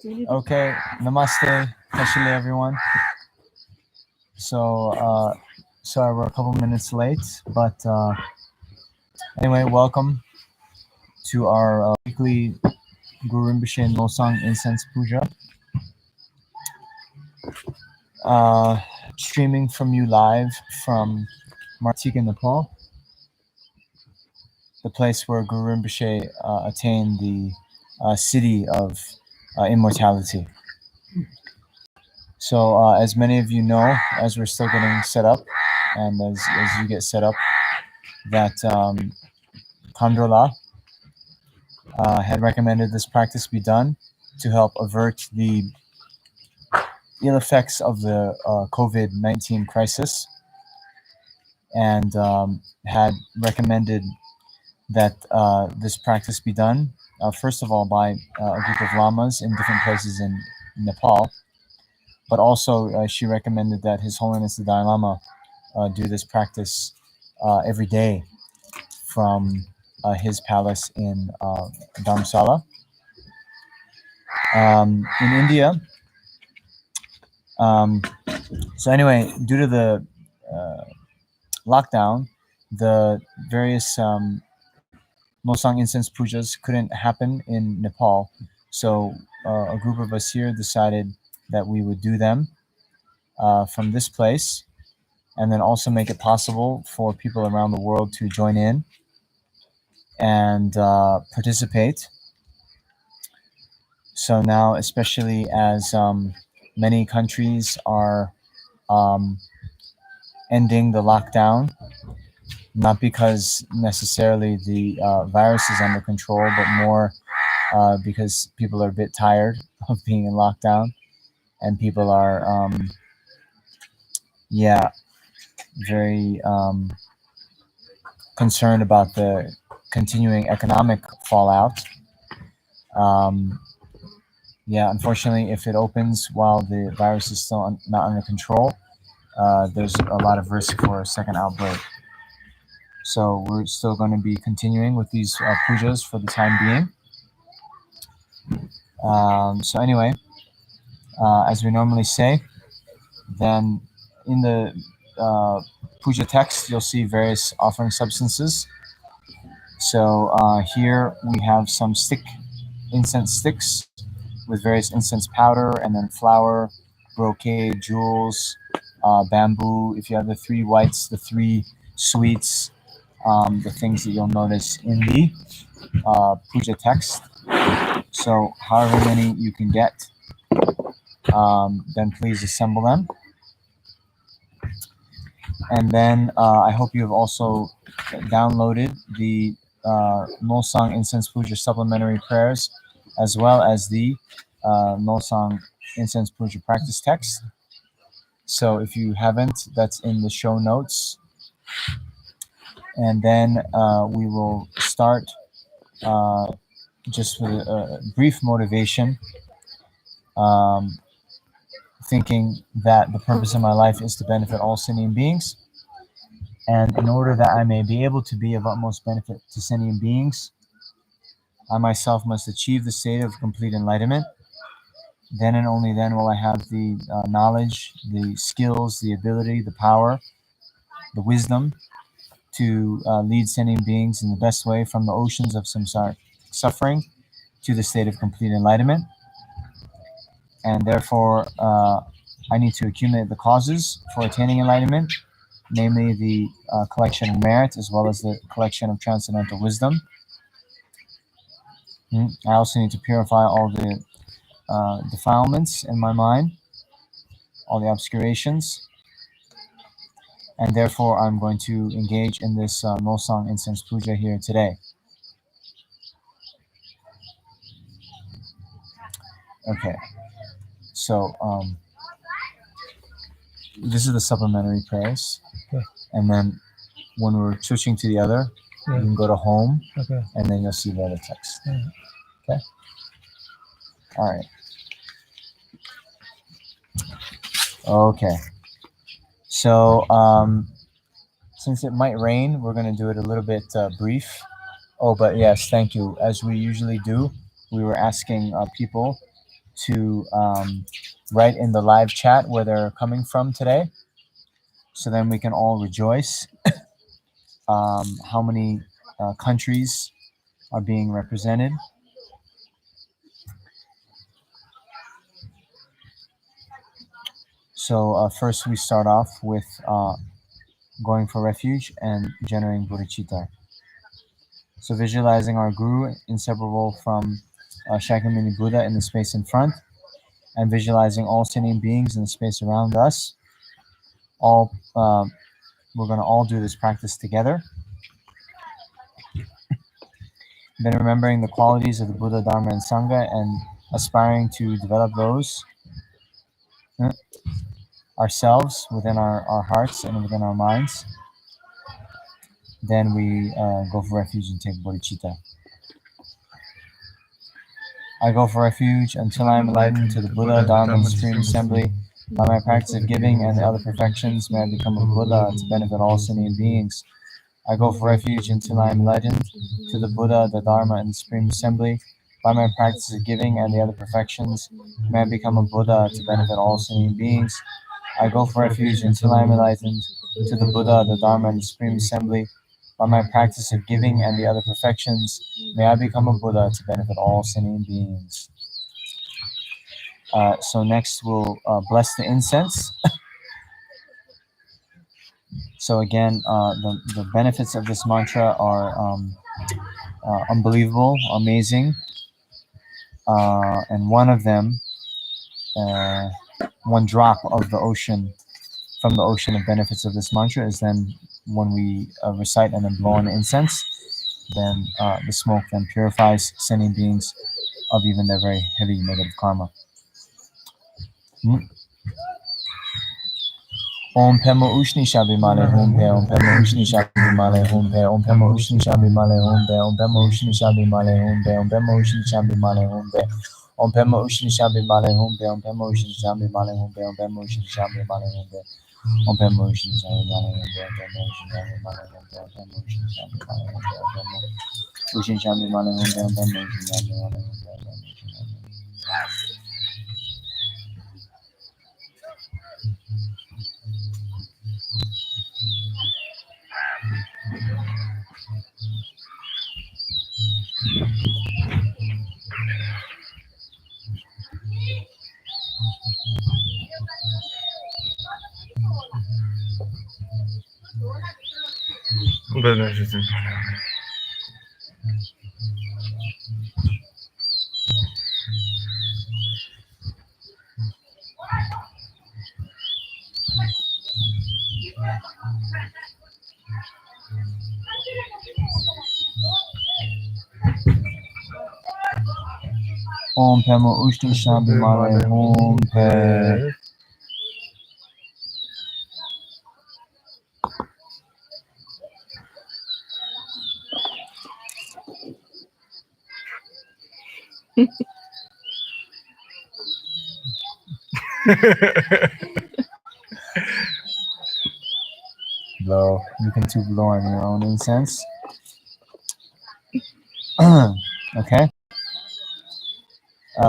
Okay, namaste, especially everyone. So, sorry we're a couple minutes late, but anyway, welcome to our weekly Guru Rinpoche Nolsang Incense Puja. Streaming from you live from Maratika, Nepal, the place where Guru Rinpoche attained the city of immortality. So, as many of you know, as we're still getting set up, and as you get set up, that Khadro had recommended this practice be done to help avert the ill effects of the COVID-19 crisis, and had recommended that this practice be done, first of all, by a group of lamas in different places in Nepal, but also she recommended that His Holiness the Dalai Lama do this practice every day from his palace in Dharamsala. In India. So anyway, due to the lockdown, the various Nolsang Incense Pujas couldn't happen in Nepal. So a group of us here decided that we would do them from this place, and then also make it possible for people around the world to join in and participate. So now, especially as many countries are ending the lockdown, not because necessarily the virus is under control, but more because people are a bit tired of being in lockdown, and people are, very concerned about the continuing economic fallout. Unfortunately, if it opens while the virus is still not under control, there's a lot of risk for a second outbreak. So we're still going to be continuing with these pujas for the time being. So anyway, as we normally say, then in the puja text, you'll see various offering substances. So here we have some incense sticks with various incense powder, and then flour, brocade, jewels, bamboo. If you have the 3 whites, the 3 sweets, the things that you'll notice in the puja text. So however many you can get, then please assemble them. And then I hope you have also downloaded the Nolsang Incense Puja supplementary prayers, as well as the Nolsang Incense Puja practice text. So if you haven't, that's in the show notes. And then we will start just with a brief motivation, thinking that the purpose of my life is to benefit all sentient beings. And in order that I may be able to be of utmost benefit to sentient beings, I myself must achieve the state of complete enlightenment. Then and only then will I have the knowledge, the skills, the ability, the power, the wisdom to lead sentient beings in the best way from the oceans of samsara suffering to the state of complete enlightenment. And therefore, I need to accumulate the causes for attaining enlightenment, namely the collection of merit as well as the collection of transcendental wisdom. I also need to purify all the defilements in my mind, all the obscurations, and therefore I'm going to engage in this Nolsang Incense Puja here today. Okay, so this is the supplementary prayers, okay. And then when we're switching to the other, you can go to home, okay. And then you'll see the other text. Okay. All right. Okay. So since it might rain, we're going to do it a little bit brief. Oh, but yes, thank you. As we usually do, we were asking people to write in the live chat where they're coming from today, so then we can all rejoice how many countries are being represented. So first we start off with going for refuge and generating bodhichitta. So visualizing our Guru, inseparable from Shakyamuni Buddha in the space in front, and visualizing all sentient beings in the space around us. All we're going to all do this practice together. Then remembering the qualities of the Buddha, Dharma, and Sangha, and aspiring to develop those ourselves within our hearts and within our minds. Then we go for refuge and take bodhichitta. I go for refuge until I am enlightened to the Buddha, Dharma, and Supreme Assembly. By my practice of giving and the other perfections, may I become a Buddha to benefit all sentient beings. I go for refuge until I am enlightened to the Buddha, the Dharma, and the Supreme Assembly. By my practice of giving and the other perfections, may I become a Buddha to benefit all sentient beings. I go for refuge until I am enlightened to the Buddha, the Dharma, and the Supreme Assembly. By my practice of giving and the other perfections, may I become a Buddha to benefit all sentient beings. So next we'll bless the incense. So again, the benefits of this mantra are unbelievable, amazing. And one of them, one drop of the ocean, from the ocean of benefits of this mantra is then when we recite and then blow on the incense, then the smoke then purifies sentient beings of even their very heavy negative karma. Om Pema Ushni Shabi Male Hum Pe, Om Pema Ushni Shabi Male Hum Pe, Om Pema Ushni Shabi Male Hum Pe, Om Pema Ushni Shabi Male Hum Pe, Om Pema Ushni Shabi Male Hum Pe, Om Pema Ushni Shabi Male Hum Pe, Om Pema Ushni Shabi Male Hum Pe, Om Pema Ushni Shabi Male Hum Pe, Om Pema Ushni Shabi Male Hum Pe, Om Pema Ushni Shabi Male Hum Pe, Om Pema Ushni Shabi Male Hum Pe, Om Pema Ushni Shabi Male Hum Pe, Om Pema Ushni Shabi Male Hum Pe, Om Pema Ushni Shabi Male Hum Pe. Om Pema Ushni Shabi Male Hum Pe. Blow. You can too blow on your own incense. Okay.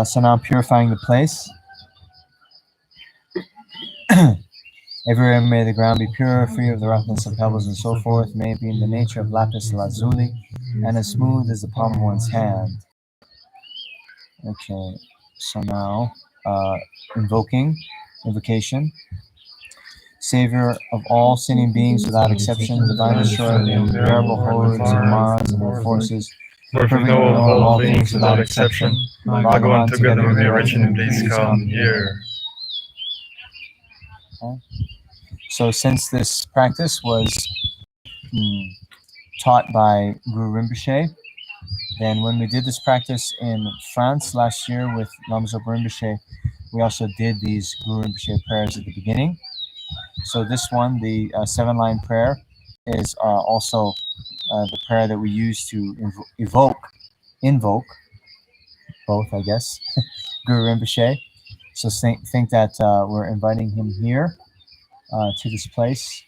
So now purifying the place. Everywhere may the ground be pure, free of the roughness of pebbles and so forth. May it be in the nature of lapis lazuli and as smooth as the palm of one's hand. Okay. So now invocation. Savior of all sentient beings without exception, divine destroyer of the unbearable hordes of Maras and their forces, perfect knower of all things without exception, Bhagavan together with the original, please come here. Okay. So since this practice was taught by Guru Rinpoche, then when we did this practice in France last year with Namsel Rinpoche, we also did these Guru Rinpoche prayers at the beginning. So this one, the 7-line prayer, is also the prayer that we use to invoke both, I guess, Guru Rinpoche. So think that we're inviting him here to this place,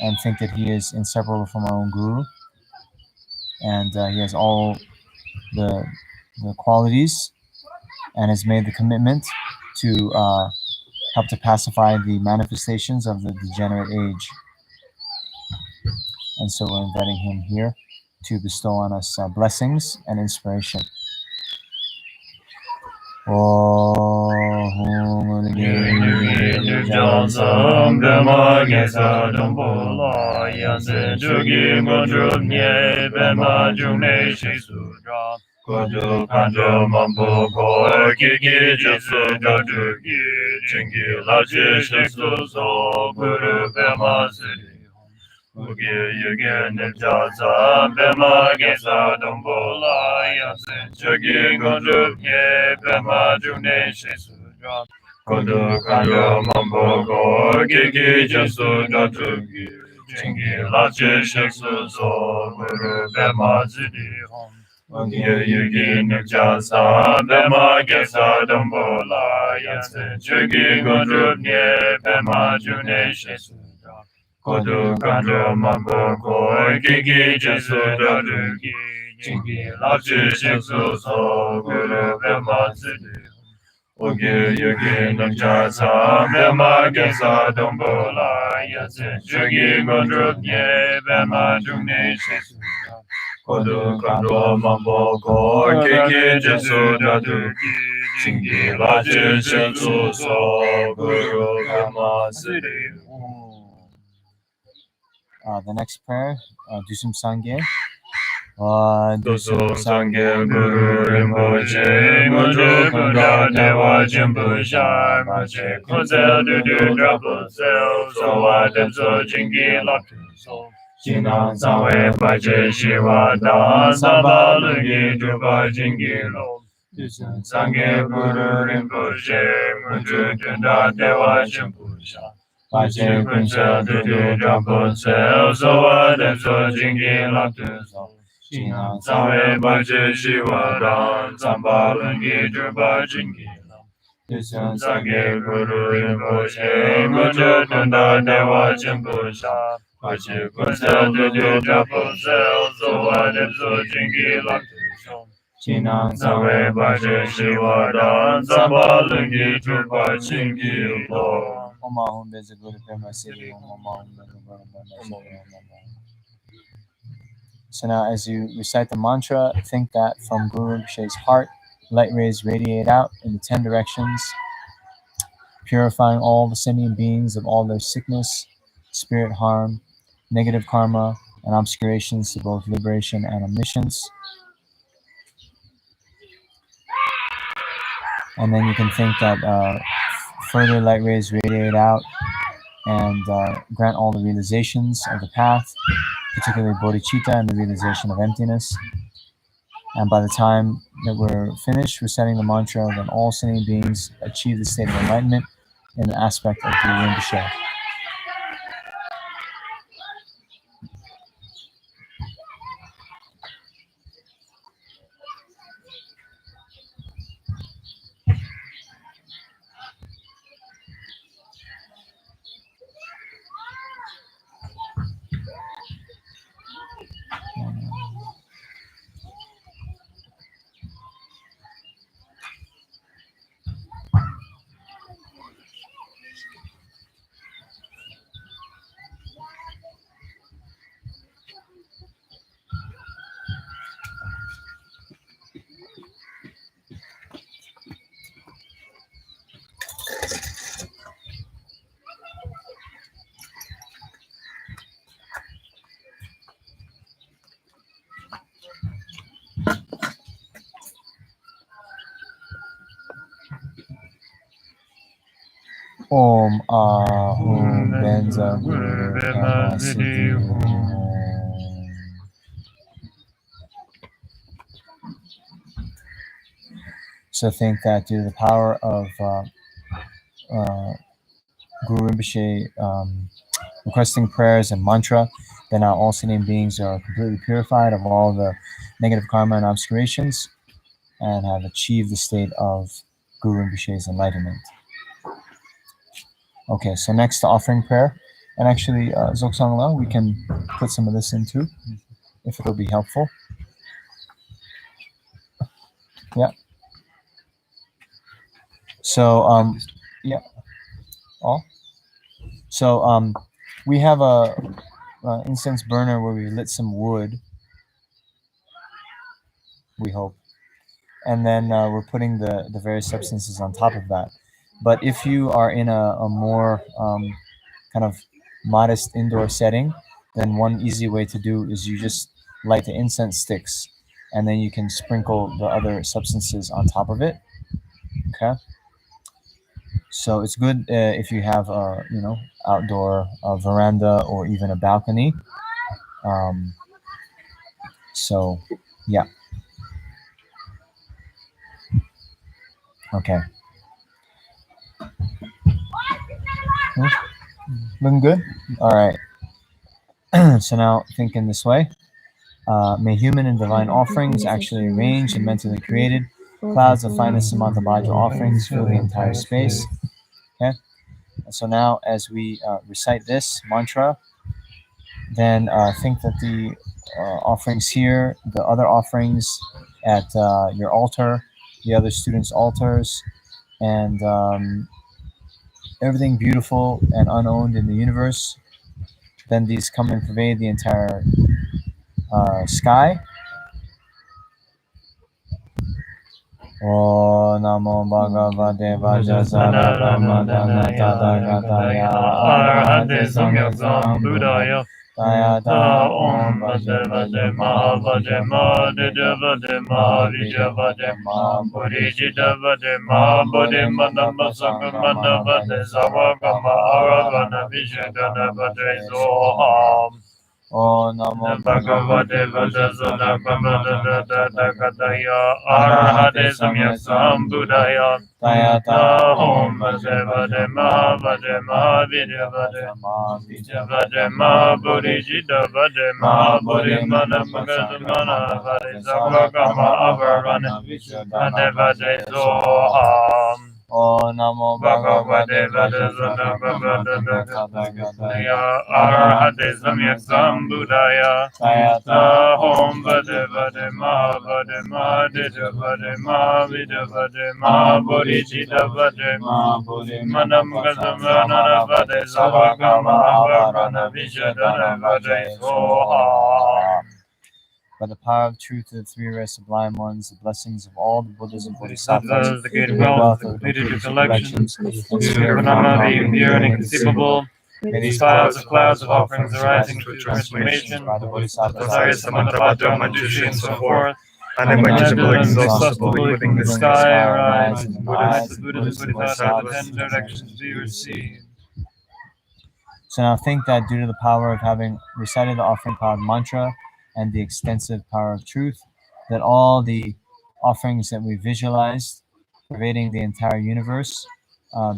and think that he is inseparable from our own Guru, and he has all the qualities and has made the commitment to help to pacify the manifestations of the degenerate age. And so we're inviting him here to bestow on us blessings and inspiration. Kodu kanjo mambu ko kiki jesu dadugi chingi lachi shiksu so guru bema siri ugi yugi nipjaza bema gesa dumbola yasin chugi kunju nye bema june shisu Kodu kanjo mambu ko kiki jesu dadugi chingi lachi shiksu so guru bema siri Yugi Nipjasa Bema Gesa Dombola Yansen Chugi Gundrup Nye Bema June Shesu Kodu Kanjo Mambo Koi Kiki Jesu Dadugi Chingi Lapchi Shiksu So Guru Bema Zidi Ugi Yugi Nipjasa Bema Gesa Dombola Yansen Chugi Gundrup Nye Bema June Shesu Kodu kanjo mambo ko kiki jesu dadugi chingi lachi shiksu so guru bema siri. The next prayer, Dusum Sangye. Dusum Sangye Guru Rinpoche Munju Kunda Dewa Jimbu Shar Mache Kunzel Dudu Drapu Sel Sowa Depso Chingi Laktu So Jinang Sangwe Pache Shiwa Dan Samba Lungi Drupa Jingi Lo Dusum Sangye Guru Rinpoche Munju Kunda Dewa Jimbu Shar Pache Kunzel Dudu Drapu Sel Sowa Depso Chingi Laktu So Jinang Sangwe Pache Shiwa Dan Samba Lungi Drupa Jingi Lo Dusum Sangye Guru Rinpoche Munju Kunda Dewa Jimbu Shar Pache Kunzel Dudu Drapu Sel Sowa Depso Jingi Laktu So Jinang Sangwe Pache Shiwa Dan Samba Lungi Drupa Jingi Lo Oma Hum Beza Guru Bema Siri Oma Hum Beza Guru Bema Siri. So now as you recite the mantra, think that from Guru Rinpoche's heart, light rays radiate out in the 10 directions, purifying all the sentient beings of all their sickness, spirit harm, negative karma, and obscurations to both liberation and omniscience. And then you can think that further light rays radiate out and grant all the realizations of the path, particularly bodhichitta and the realization of emptiness. And by the time that we're finished reciting the mantra, then all sentient beings achieve the state of enlightenment in the aspect of Guru Rinpoche. Om Ahum Benza Guru Bema Siddhi Om. So think that due to the power of Guru Rinpoche requesting prayers and mantra, then now all sentient beings are completely purified of all the negative karma and obscurations and have achieved the state of Guru Rinpoche's enlightenment. Okay, so next the offering prayer. And actually, Zoksang La, we can put some of this in too, if it'll be helpful. Yeah. So yeah, all. So we have a incense burner where we lit some wood. We hope, and then we're putting the various substances on top of that. But if you are in a more kind of modest indoor setting, then one easy way to do is you just light the incense sticks, and then you can sprinkle the other substances on top of it. Okay. So it's good if you have a outdoor veranda or even a balcony. So yeah. Okay. Looking good? All right. So now think in this way. May human and divine offerings actually arranged and mentally created clouds of finest Samantabhadra offerings fill the entire space. Okay. So now as we recite this mantra, then think that the offerings here, the other offerings at your altar, the other students' altars, and everything beautiful and unowned in the universe, then these come and pervade the entire sky. O Namo Bhagavate Vajrasara Brahmadana Tadhagataya Arahate Samyaksam Buddhaya Tayata Om Bhajre Bhajre Maha Bhajre Maha Didya Bhajre Maha Vijya Bhajre Maha Bodhichitta Bhajre Maha Bodhi Madamba Sangamana Bhajre Savagama Aravana Vishuddhana Bhajre Soham O Namo Bhagavate Vajrasara Brahmadana Tadhagataya Arahate Samyaksam Buddhaya Tayata Om Bhajre Bhajre Maha Bhajre Maha Vijya Bhajre Maha Vijya Bhajre Maha Bodhichitta Bhajre Maha Bodhi Madamba Sangamana Bhajre Savagama Avarana Vishuddhana Bhajre Soham O Namo Bhagavate Vajrasara Brahmadana Tadhagataya Arahate Samyaksam Buddhaya Tayata Om Bhajre Bhajre Maha Bhajre Maha Didya Bhajre Maha Vijya Bhajre Maha Bodhichitta Bhajre Maha Bodhi Madamba Sangamana Bhajre Savagama Avarana Vishuddhana Bhajre Soham. By the power of truth of the three rare sublime ones, the blessings of all the Buddhas and Bodhisattvas, the gate of wealth, the completed your collections, Pranama be pure and inconceivable. May these Clouds of offerings arising to transformation, by the Bodhisattvas, desires Samantabhadra, Manjushri, and so forth, Unimaginable, and inexhaustible, including the including sky, arise, and and the Buddhas, the Buddhas, and Bodhisattvas, 10 directions be received. So now think that due to the power of having recited the offering cloud mantra and the extensive power of truth, that all the offerings that we visualized pervading the entire universe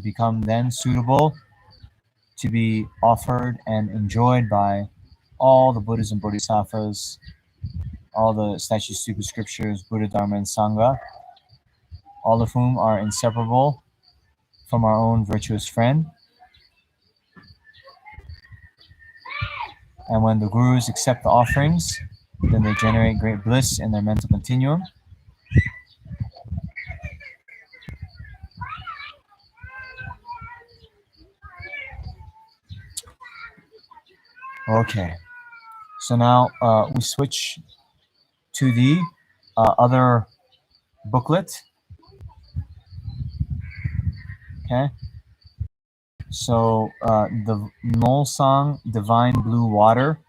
become then suitable to be offered and enjoyed by all the Buddhas and Bodhisattvas, all the statues, stupid scriptures, Buddha, Dharma, and Sangha, all of whom are inseparable from our own virtuous friend. And when the gurus accept the offerings, then they generate great bliss in their mental continuum. Okay, so now we switch to the other booklet. Okay, so the Nolsang Divine Blue Water.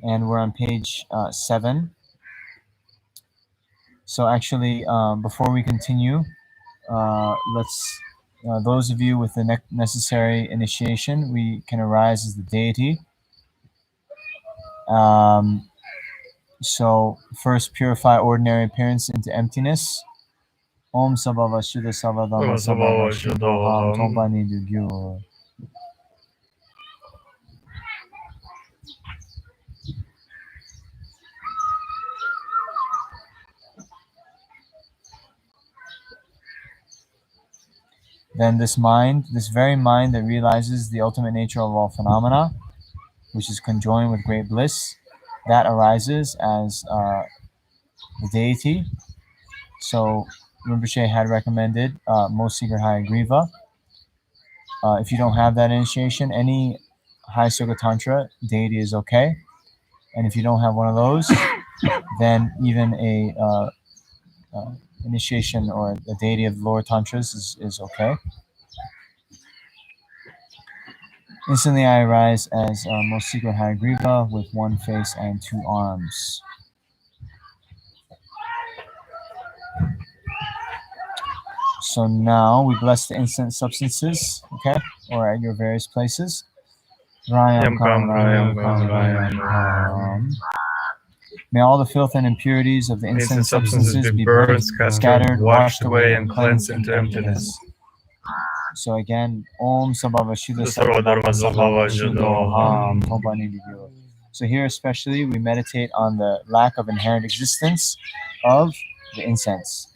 And we're on page 7. So actually, before we continue, let's, those of you with the necessary initiation, we can arise as the deity. So first purify ordinary appearance into emptiness. Om Sabhava Shuddha Savadama Sabhava Shuddha Tombani Dugyo. Then this mind, this very mind that realizes the ultimate nature of all phenomena, which is conjoined with great bliss, that arises as the deity. So Rinpoche had recommended Most Secret High Agriva. If you don't have that initiation, any High Soka Tantra deity is okay. And if you don't have one of those, then even a initiation or a deity of lower tantras is okay. Instantly I arise as Most Secret High Agriva with one face and two arms. So now we bless the instant substances, okay, or at your various places. Rayam Kam, Rayam Kam, Rayam Kam. May all the filth and impurities of the instant substances be burned, scattered, washed away, and cleansed into emptiness. So again, Om Sabhava Shuddha Sarvadharma Sabhava Shuddha Ham. So here especially we meditate on the lack of inherent existence of the incense.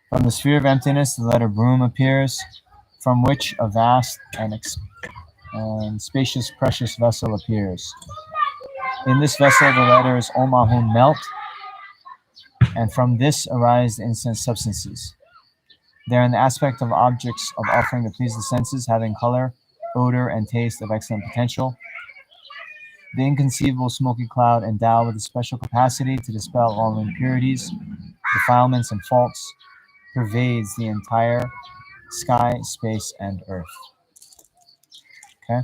From the sphere of emptiness, the letter Broom appears, from which a vast and spacious precious vessel appears. In this vessel, the letters Om Ahum melt, and from this arise the incense substances. They are in the aspect of objects of offering to please the senses, having color, odor, and taste of excellent potential. The inconceivable smoky cloud, endowed with a special capacity to dispel all impurities, defilements, and faults, pervades the entire sky, space, and earth. Okay?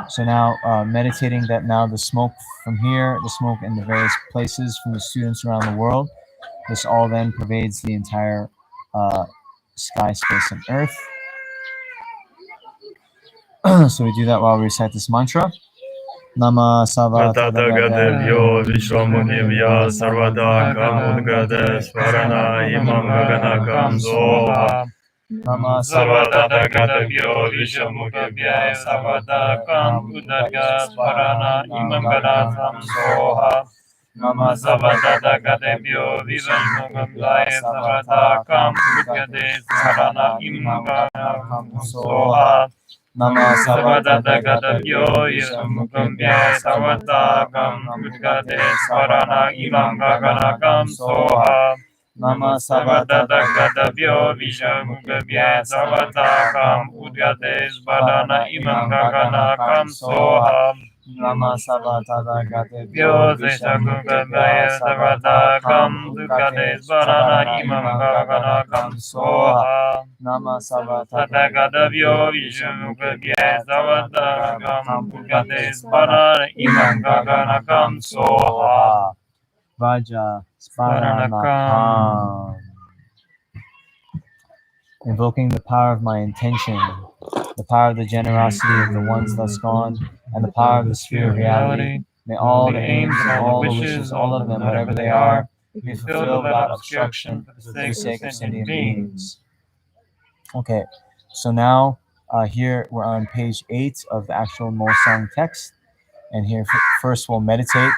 So now, meditating that now the smoke from here, the smoke in the various places from the students around the world, this all then pervades the entire sky, space, and earth. So we do that while we recite this mantra. Nama Savata Gadevyo Vishwamukivya Sarvada Kamudgade Svarana Imam Gaganakam Soha. Nama Savada Gadevyo Vishwamukivya Sarvada Kamudgade Svarana Imam Gaganakam Soha. Nama Savada Gadevyo Vishwamukivya Sarvada Kamudgade Svarana Imam Gaganakam Soha. Nama Savada Gadavyo Yamukambya Savada Gam Udgade Svarana Imam Gaganakam Soha. Nama Savada Gadavyo Vishamukambya Savada Gam Udgade Svarana Imam Gaganakam Soha. Nama Savada Gadavyo Vishamukambya Savada Gam Udgade Svarana Imam Gaganakam Soha. Nama Savada Gadavyo Vishamukambya Savada Gam Udgade Svarana Imam Gaganakam Soha. Vaja Sparanakam. Invoking the power of my intention, the power of the generosity of the ones thus gone, and the power of the sphere of reality, may all the aims and all the wishes, all of them, whatever they are, be fulfilled without obstruction for the sake of sentient beings. Okay, so now here we're on page 8 of the actual Nolsang text, and here first we'll meditate.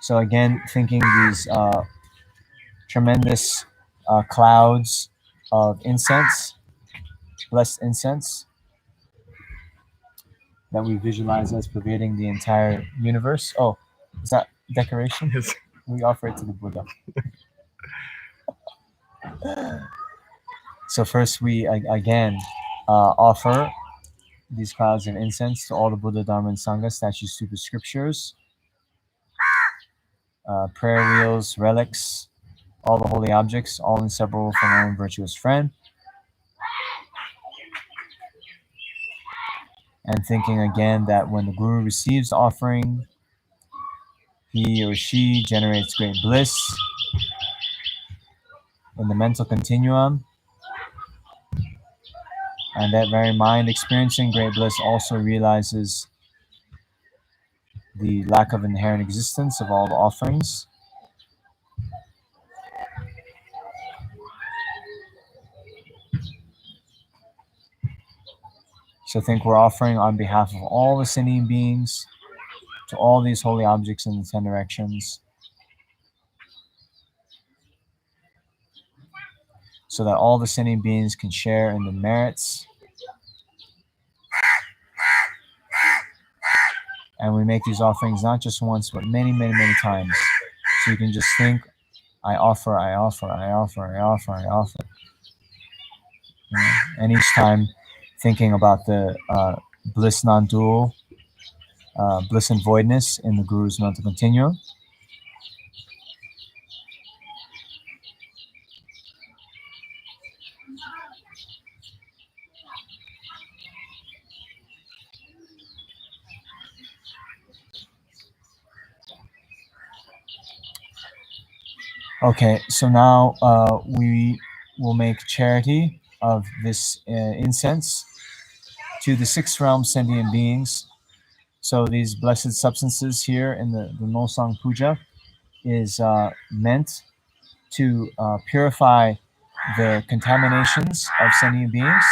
So again, thinking these tremendous clouds of incense, blessed incense, that we visualize as pervading the entire universe. Oh, is that decoration? Yes. We offer it to the Buddha. So first we again offer these clouds of incense to all the Buddha, Dharma, and Sangha, statues, stupas, scriptures, prayer wheels, relics, all the holy objects, all inseparable from our own virtuous friend. And thinking again that when the Guru receives the offering, he or she generates great bliss in the mental continuum. And that very mind experiencing great bliss also realizes the lack of inherent existence of all the offerings. So think we're offering on behalf of all the sentient beings to all these holy objects in the 10 directions. so that all the sentient beings can share in the merits. And we make these offerings not just once, but many, many, many times. So you can just think, I offer, I offer, I offer, I offer, I offer. And each time thinking about the bliss non-dual, bliss and voidness in the Guru's mental continuum. Okay, so now we will make charity of this incense to the 6 realm sentient beings. So these blessed substances here in the Nolsang Puja is meant to purify the contaminations of sentient beings,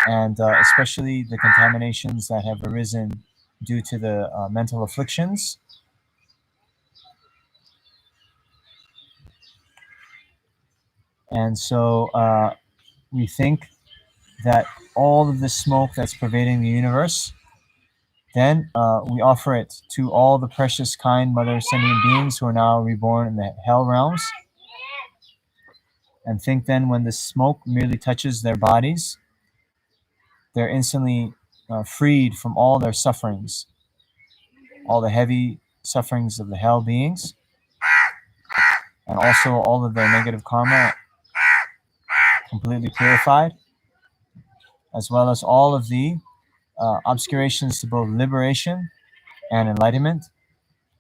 and especially the contaminations that have arisen due to the mental afflictions. And so we think that all of the smoke that's pervading the universe, then we offer it to all the precious, kind, mother sentient beings who are now reborn in the hell realms. And think then when the smoke merely touches their bodies, they're instantly freed from all their sufferings, all the heavy sufferings of the hell beings, and also all of their negative karma completely purified, as well as all of the obscurations to both liberation and enlightenment,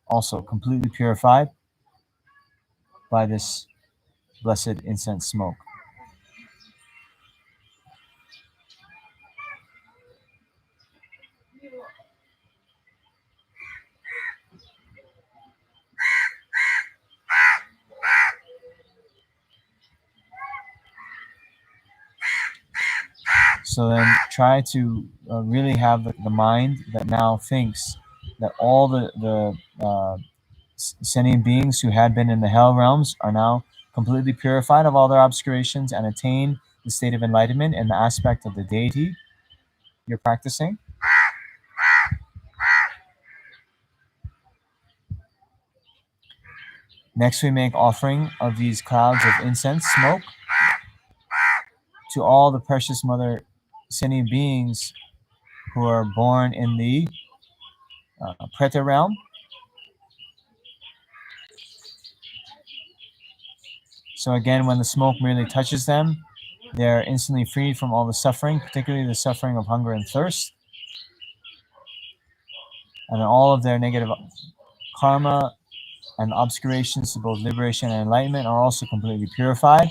also completely purified by this blessed incense smoke. So then try to really have the mind that now thinks that all the sentient beings who had been in the hell realms are now completely purified of all their obscurations and attain the state of enlightenment in the aspect of the deity you're practicing. Next, we make offering of these clouds of incense smoke to all the precious mother sentient beings who are born in the Preta realm. So again, when the smoke merely touches them, they're instantly freed from all the suffering, particularly the suffering of hunger and thirst. And then all of their negative karma and obscurations to both liberation and enlightenment are also completely purified.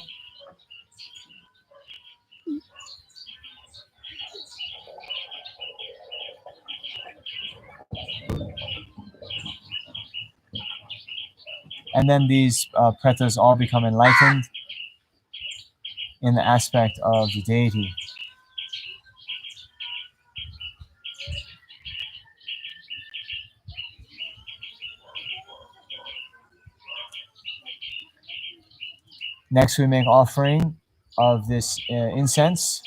And then these pretas all become enlightened in the aspect of the deity. Next, we make offering of this incense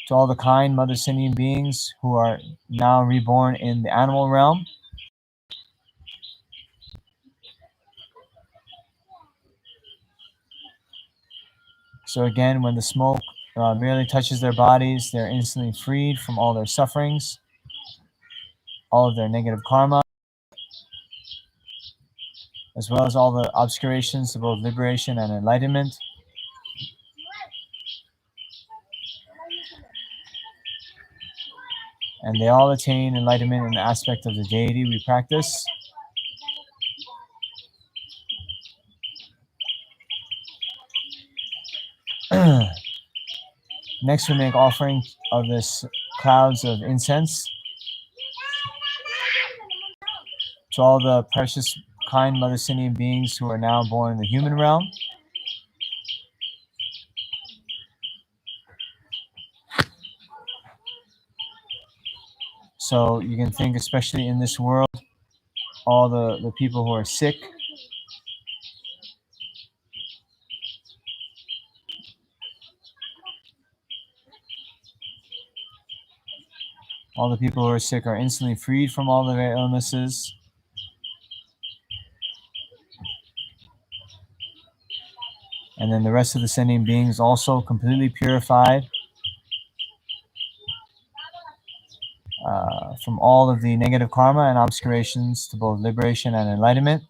to all the kind mother sentient beings who are now reborn in the animal realm. So again, when the smoke merely touches their bodies, they're instantly freed from all their sufferings, all of their negative karma, as well as all the obscurations to both liberation and enlightenment. And they all attain enlightenment in the aspect of the deity we practice. Next, we make offering of this clouds of incense to all the precious, kind mother sentient beings who are now born in the human realm. So you can think, especially in this world, all the people who are sick, All the people who are sick are instantly freed from all of their illnesses. And then the rest of the sentient beings also completely purified from all of the negative karma and obscurations to both liberation and enlightenment.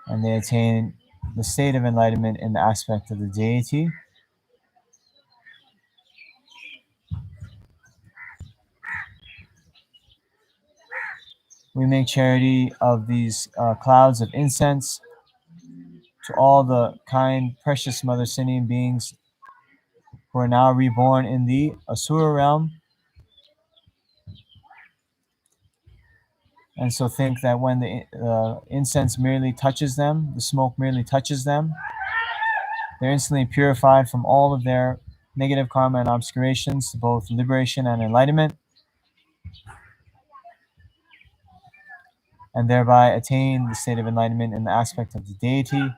And they attain the state of enlightenment in the aspect of the deity. We make charity of these clouds of incense to all the kind, precious Mother Sentient beings who are now reborn in the Asura realm. And so think that when the incense merely touches them, the smoke merely touches them, they're instantly purified from all of their negative karma and obscurations to both liberation and enlightenment, and thereby attain the state of enlightenment in the aspect of the deity.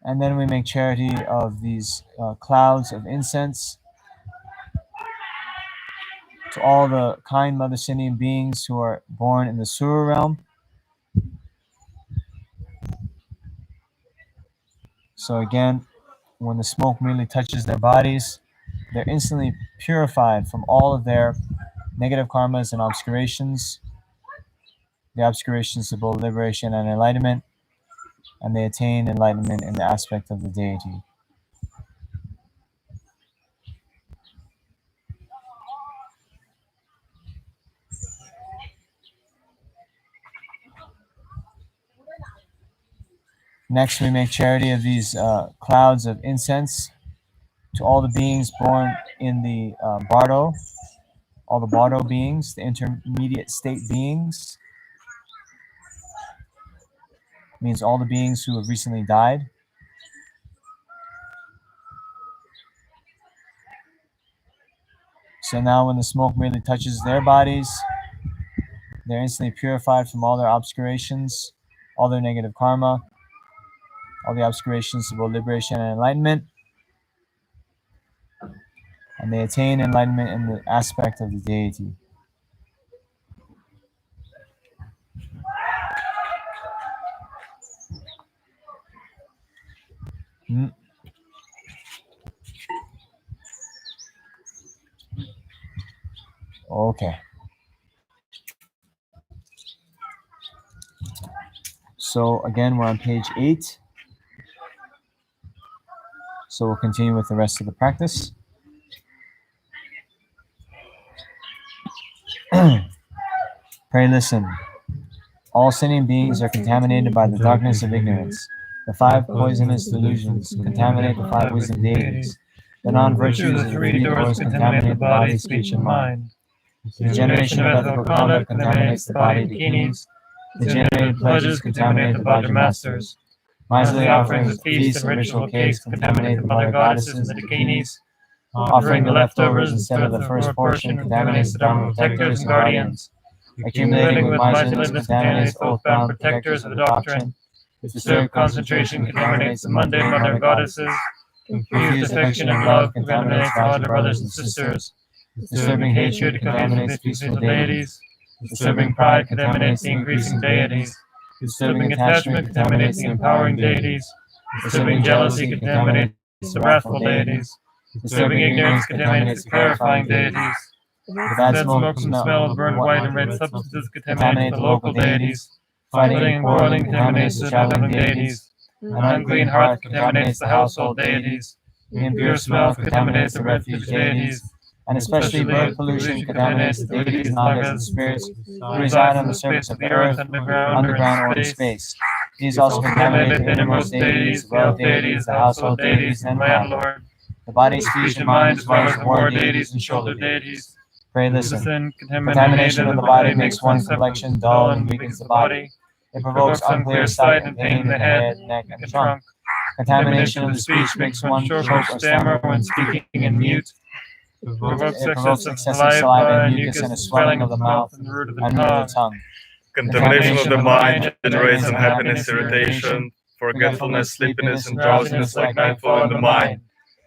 And then we make charity of these clouds of incense to all the kind Mother Sentient beings who are born in the Sura realm. So again, when the smoke merely touches their bodies, they're instantly purified from all of their negative karmas and obscurations, the obscurations to both liberation and enlightenment, and they attain enlightenment in the aspect of the deity. Next, we make charity of these clouds of incense to all the beings born in the Bardo, all the Bardo beings, the intermediate state beings, means all the beings who have recently died. So now when the smoke merely touches their bodies, they're instantly purified from all their obscurations, all their negative karma, all the obscurations to both liberation and enlightenment, and they attain enlightenment in the aspect of the deity. Okay. So again, we're on page 8. So we'll continue with the rest of the practice. Pray listen. All sentient beings are contaminated by the darkness of ignorance. The 5 poisonous delusions contaminate the 5 wisdom deities. The non-virtues of the 3 doors contaminate the body, speech, and mind. The generation of ethical conduct contaminates the body, bikinis. The generated pledges contaminate the Vajra masters. Miserly offerings, feasts, and ritual cakes contaminate the mother goddesses and the bikinis. Offering the leftovers instead of the first portion contaminates the Dharma protectors and guardians. Accumulating with miserliness contaminates oath-bound protectors of the doctrine. Disturbed concentration contaminates the mundane mother goddesses. Confused affection and love contaminates Vajra brothers and sisters. Disturbing hatred contaminates peaceful deities. Disturbing pride contaminates the increasing deities. Disturbing attachment contaminates the empowering deities. Disturbing jealousy contaminates the wrathful deities. Disturbing ignorance contaminates the clarifying deities. The bad smoke and smell of burned white and red substances contaminate the local deities. Fighting and quarreling contaminates the traveling deities. An unclean heart contaminates the household deities. The impure smell contaminates the refuge deities. And especially bird pollution contaminates the deities, nagas, and spirits who reside on the surface of the earth, underground, or in space. These also contaminate the innermost deities, the wealth deities, the household deities, and landlord. The body, speech, and mind, as well as the war deities and shoulder deities. Pray listen. Contamination of the body makes one's complexion dull and weakens the body. It provokes unclear sight and pain in the head, neck, and trunk. Contamination of the speech makes one choke or stammer when speaking and mute. It provokes excessive saliva and mucus and a swelling of the mouth and the root of the tongue. Contamination of the mind generates unhappiness, irritation, forgetfulness, sleepiness, and drowsiness like nightfall in the mind.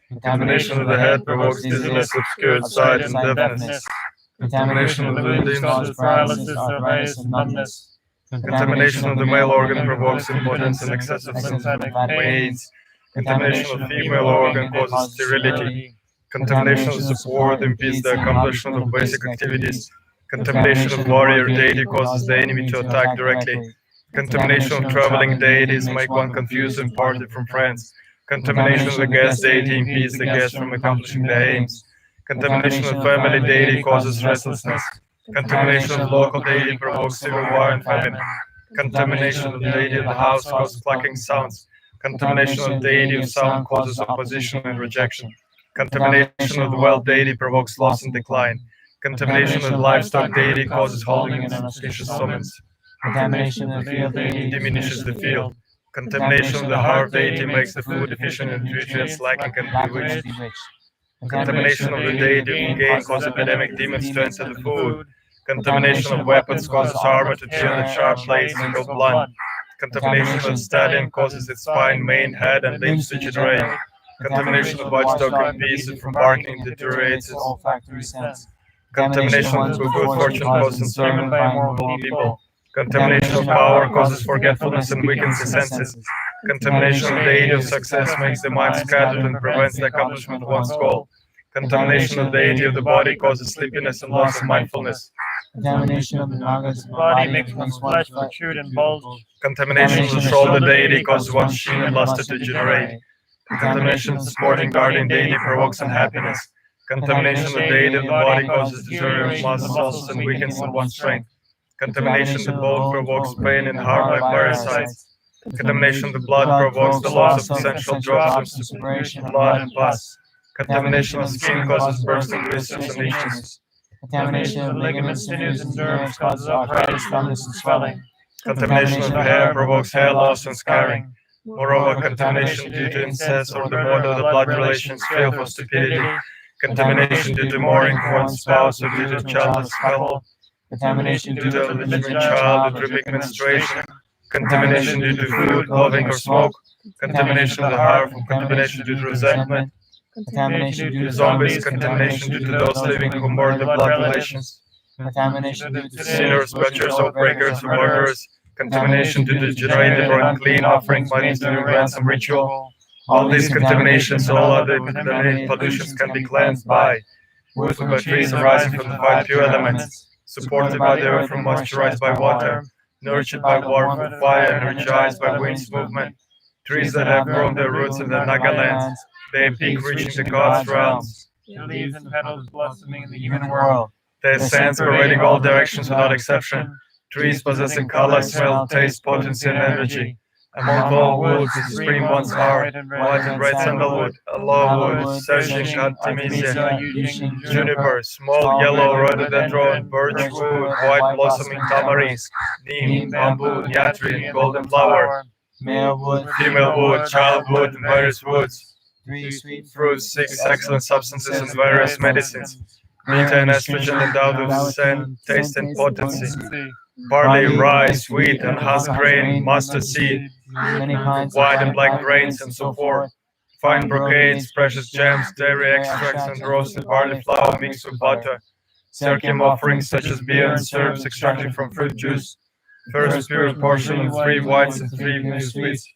Contamination of the head provokes dizziness, obscured sight, and deafness. Contamination of the limbs causes paralysis, arthritis, and numbness. Contamination of the male organ provokes impotence and excessive lymphatic pains. Contamination of the female organ causes sterility. Contamination of support impedes the accomplishment of basic activities. Contamination of warrior deity causes the enemy to attack directly. Contamination of traveling deities make one confused and parted from friends. Contamination of the guest deity impedes the guest from accomplishing their aims. Contamination of family deity causes restlessness. Contamination of local deity provokes civil war and famine. Contamination of the deity of the house causes clacking sounds. Contamination of the deity of sound causes opposition and rejection. Contamination of the well deity provokes loss and decline. Contamination of the livestock deity causes holding and auspicious summons. Contamination of the field deity Diminishes the field. Contamination of the heart deity makes the food deficient in nutrients, lacking and bewitched. Contamination of the deity of gain causes epidemic demons to enter the food. Contamination of weapons causes armor to turn at sharp blades and go blunt. Contamination of stallion causes its spine, mane, head, and limbs to degenerate. Contamination of watchdog impedes from barking deteriorates its olfactory sense. Contamination of good fortune causes enslavement by immoral people. Contamination of power causes forgetfulness and weakens the senses. Contamination of the deity of success makes the mind scattered and prevents the accomplishment of one's goal. Contamination of the deity of the body causes sleepiness and loss of mindfulness. Contamination of the naga's body makes one's flesh protrude and bulge. Contamination of the shoulder deity causes one's sheen and luster to degenerate. Contamination of the sporting guardian deity provokes unhappiness. Contamination of the deity of the body causes deterioration of muscles and weakens one's strength. Contamination of the bone provokes pain and harm by parasites. Contamination of the blood provokes the loss of essential drops of blood and pus. Contamination of the skin causes bursting blisters and itches. Contamination of ligaments, sinews, and nerves causes arthritis, numbness, and swelling. Contamination of the hair provokes hair loss and scarring. Moreover, contamination due to incest or the mode of the blood relations fail for stupidity. Contamination due to mourning for one's spouse or due to childless couple. Contamination Due to a legitimate child with repeat menstruation. Contamination due to food, clothing, or smoke. Contamination of the heart from contamination due to resentment. Contamination due to Zombies, contamination due to those living who mourn the blood relations. Contamination due to Sinners, butchers, outbreakers, or murderers. Contamination due to generated or unclean offering by means of ransom ritual. All these contaminations, all other contaminated pollutions can be cleansed by wood by trees arising from the five pure elements, supported by the earth and moisturized by water, nurtured by warmth of fire, energized by wind's movement. Trees that have grown their roots in the Naga lands, their peak reaching the gods' realms. Their leaves and petals blossoming in the human human world. world. Their scents pervading all directions without exception. Trees possessing color, smell, taste, potency, and energy. Among all woods, the supreme ones are white and red sandalwood, aloe wood, serging, artemisia, juniper, small yellow rhododendron, birch wood, white blossoming tamarisk, neem, bamboo, nyatri, and golden flower, Male wood, female wood, child wood, and various woods, 3 sweet fruits, 6 excellent substances, and various medicines, beta and estrogen endowed with scent, taste, and potency, barley, rice, wheat, and husk grain, mustard seed, many kinds of white and black grains, and so forth, fine brocades, precious gems, dairy extracts, and roasted barley flour mixed with butter, circum offerings such as beer and syrups extracted from fruit juice, first pure portion of 3 whites and 3 new sweets,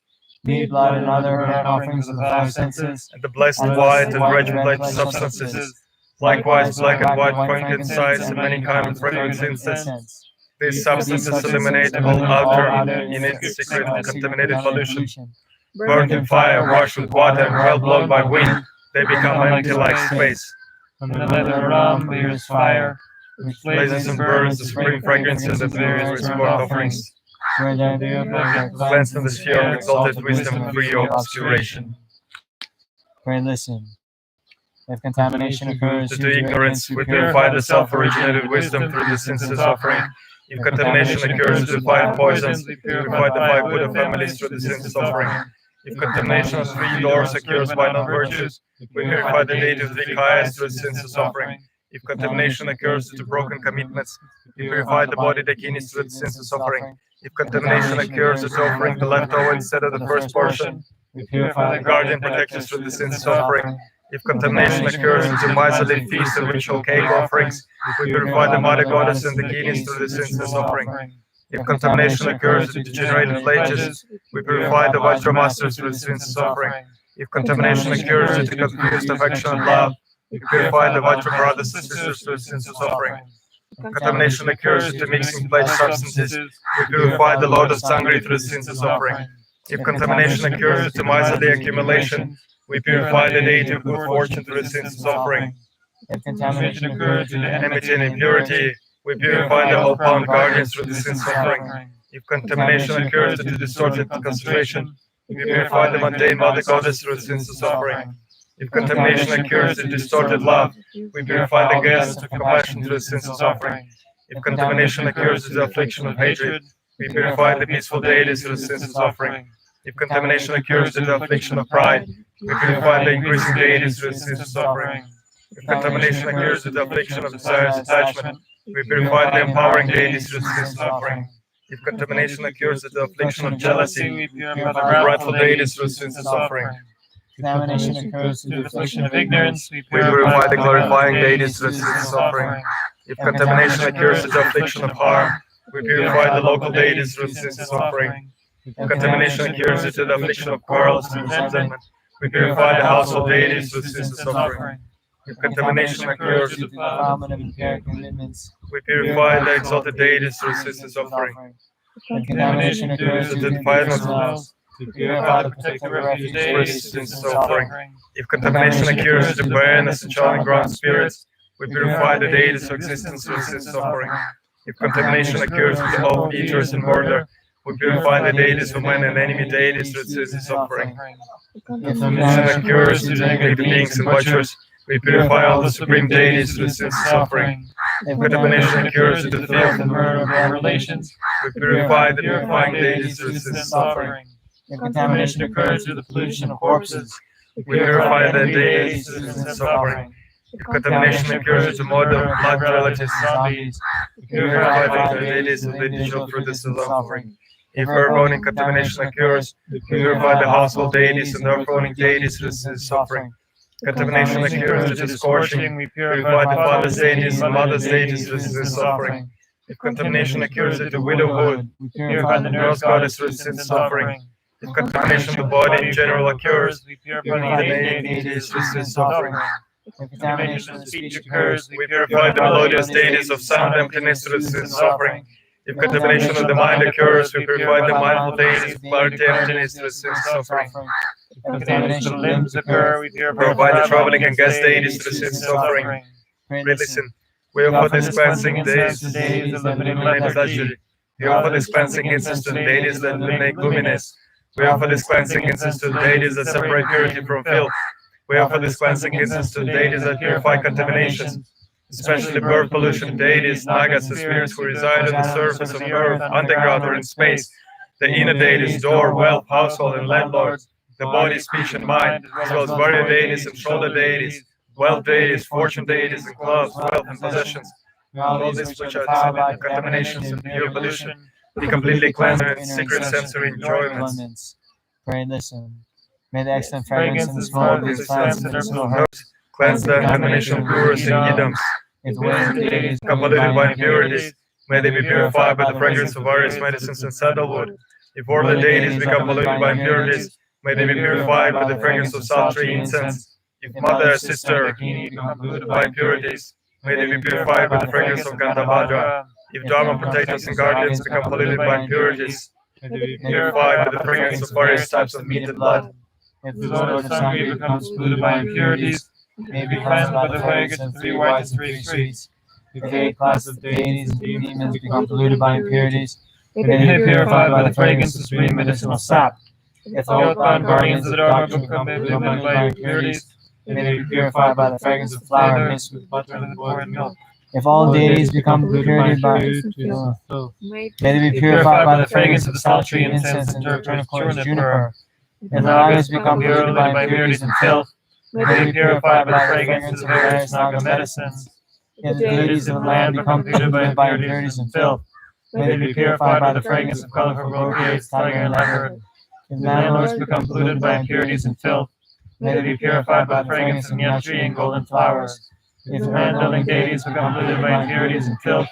meat, blood, and other burnt offerings of the 5 senses, and the blessed white and regimented substances, likewise black and white frankincense and many kinds of fragrant incense. These substances eliminate all outer, innate, secret, and contaminated pollution. Burned in fire, washed with water, and well blown by wind, they become empty like space. From the leather rum clears fire, which Blazes and burns the supreme fragrances of various sport offerings. where there be Cleansed in the sphere of exalted wisdom, free of obscuration. Pray, listen. If contamination occurs To due to ignorance, we purify the self-originated wisdom through the senses offering. If contamination occurs due to 5 poisons, we purify the 5 Buddha families through the senses offering. If contamination of three doors occurs by non-virtues, we purify the deity of three kayas through the sins of suffering. If contamination occurs due to broken commitments, we purify the body dakinis through the sins of suffering. If contamination occurs due to offering the leftover instead of the first portion, we purify the guardian protectors through the sins of suffering. If contamination occurs due to miserly feast and ritual cake offerings, we purify the mother goddess and the dakinis through the sins of suffering. If contamination occurs due to degenerated pledges, we purify the Vajra masters through the sins of suffering. If contamination occurs due to confused affection and love, we purify the Vajra brothers and sisters through the sins of suffering. If contamination occurs due to mixing pledged substances, we purify the Lord of Sangha through the sins of suffering. If contamination occurs due to miserly accumulation, we purify the deity of good fortune through the sins of suffering. If contamination occurs due to Enmity and impurity, we purify the all-bound guardians through the sins of suffering. If contamination occurs due to distorted concentration, we purify the mundane mother goddess through the sins of suffering. If contamination occurs due to distorted love, we purify the guests of compassion through the sins of suffering. If contamination occurs due to the affliction of hatred, we purify the peaceful deities through the sins of suffering. If contamination occurs due to the affliction of pride, we purify the increasing deities through the sins of suffering. If contamination occurs due to the affliction of desires attachment, we purify the empowering deities through the sins of suffering. If contamination occurs due to the affliction of jealousy, we purify the wrathful deities through the sins of suffering. contamination occurs due to the affliction of ignorance, We purify the glorifying deities through the sins of suffering. If contamination occurs due to the affliction of harm, we purify the local deities through the sins of suffering. If contamination occurs due to the affliction of quarrels and resentment, we purify the household deities through the sins of suffering. If contamination occurs due to the defilement of impaired commitments, we purify the exalted deities through the sins of suffering. when contamination occurs due to the defilement of smells, we purify the protective refuge through the deities sins of suffering. If contamination occurs due to barrenness and challenging ground spirits, we purify the deities of existence through the sins of suffering. If contamination occurs due to all eaters and murder, we purify the deities of men and enemy deities through the sins of suffering. If contamination occurs due to negative beings and butchers, we purify all the supreme deities through the sins of suffering. If contamination occurs due to filth and murder of our relations, we purify the purifying deities through the sins of suffering. if contamination occurs due to the pollution of corpses, We purify the deities through the sins of suffering. If contamination occurs due to murder of blood relatives and zombies, we purify the deities of the digital through the sins of suffering. If airborne contamination occurs, we purify the household deities and their owning deities through the sins of suffering. Contamination occurs due to scorching, we purify the father's deities and mother's deities through the sins of suffering. If contamination occurs due to widowhood, we purify the nurse goddess through the sins of suffering. If contamination of the body in general occurs, we we purify the the deities through the sins of suffering. If contamination of the speech occurs, We purify the melodious deities of sound emptiness through the sins of suffering. If contamination of the mind occurs, we purify the mindful deities of clarity and emptiness through the sins of suffering. If contamination of limbs occur, we Purify the traveling and guest deities through the sins of suffering. Listen, we offer this cleansing days, we offer this cleansing incense to the deities that make luminous. We offer this cleansing incense to the deities that separate purity from filth. We offer this cleansing incense to the deities that purify contaminations, especially birth pollution deities, nagas, the spirits who reside on the surface of earth, underground or in space, the inner deities, door, wealth, household, and landlords, the body, speech, and mind, as well as warrior deities and shoulder deities, wealth deities, fortune deities, and clothes, wealth, and possessions. All these which are descended contaminations and pure pollution, be completely cleansed in secret sensory enjoyments. Pray, listen. May the excellent fragrance and the smoke of these plants and medicinal herbs Cleanse the contamination of gurus and yidams. if the ways of the deities Become polluted by impurities, may they be purified by the fragrance of various medicines and sandalwood. If worldly deities become polluted by impurities, may they be purified by the fragrance of sultry incense. If mother or sister become polluted by impurities, may they be purified by the fragrance of Gandhabhadra. If Dharma protectors and guardians become polluted by impurities, may they be purified by the fragrance of various types of meat and blood. if the Lord of Sangha becomes polluted by impurities, may be cleansed by the fragrance of 3 white and 3 sweets. If the 8 classes of deities and demons become polluted by impurities, may they be purified by the fragrance of sweet medicinal sap. If the oath-bound guardians of the Dharma become polluted by impurities, may they be purified by the fragrance of flour mixed with butter and boiled milk. If all deities become polluted by may they be purified by the fragrance of the sultry incense and turquoise juniper. If the Nagas become polluted by impurities and filth, may they be purified by the fragrance of various Naga medicines. If the deities of the land become polluted by impurities and filth, may they be purified by the fragrance of colorful brocades, tiger, and leopard. If landlords become polluted by impurities and filth, may they be purified by the fragrance of yam tree and golden flowers. If the land-building deities become polluted by impurities and filth,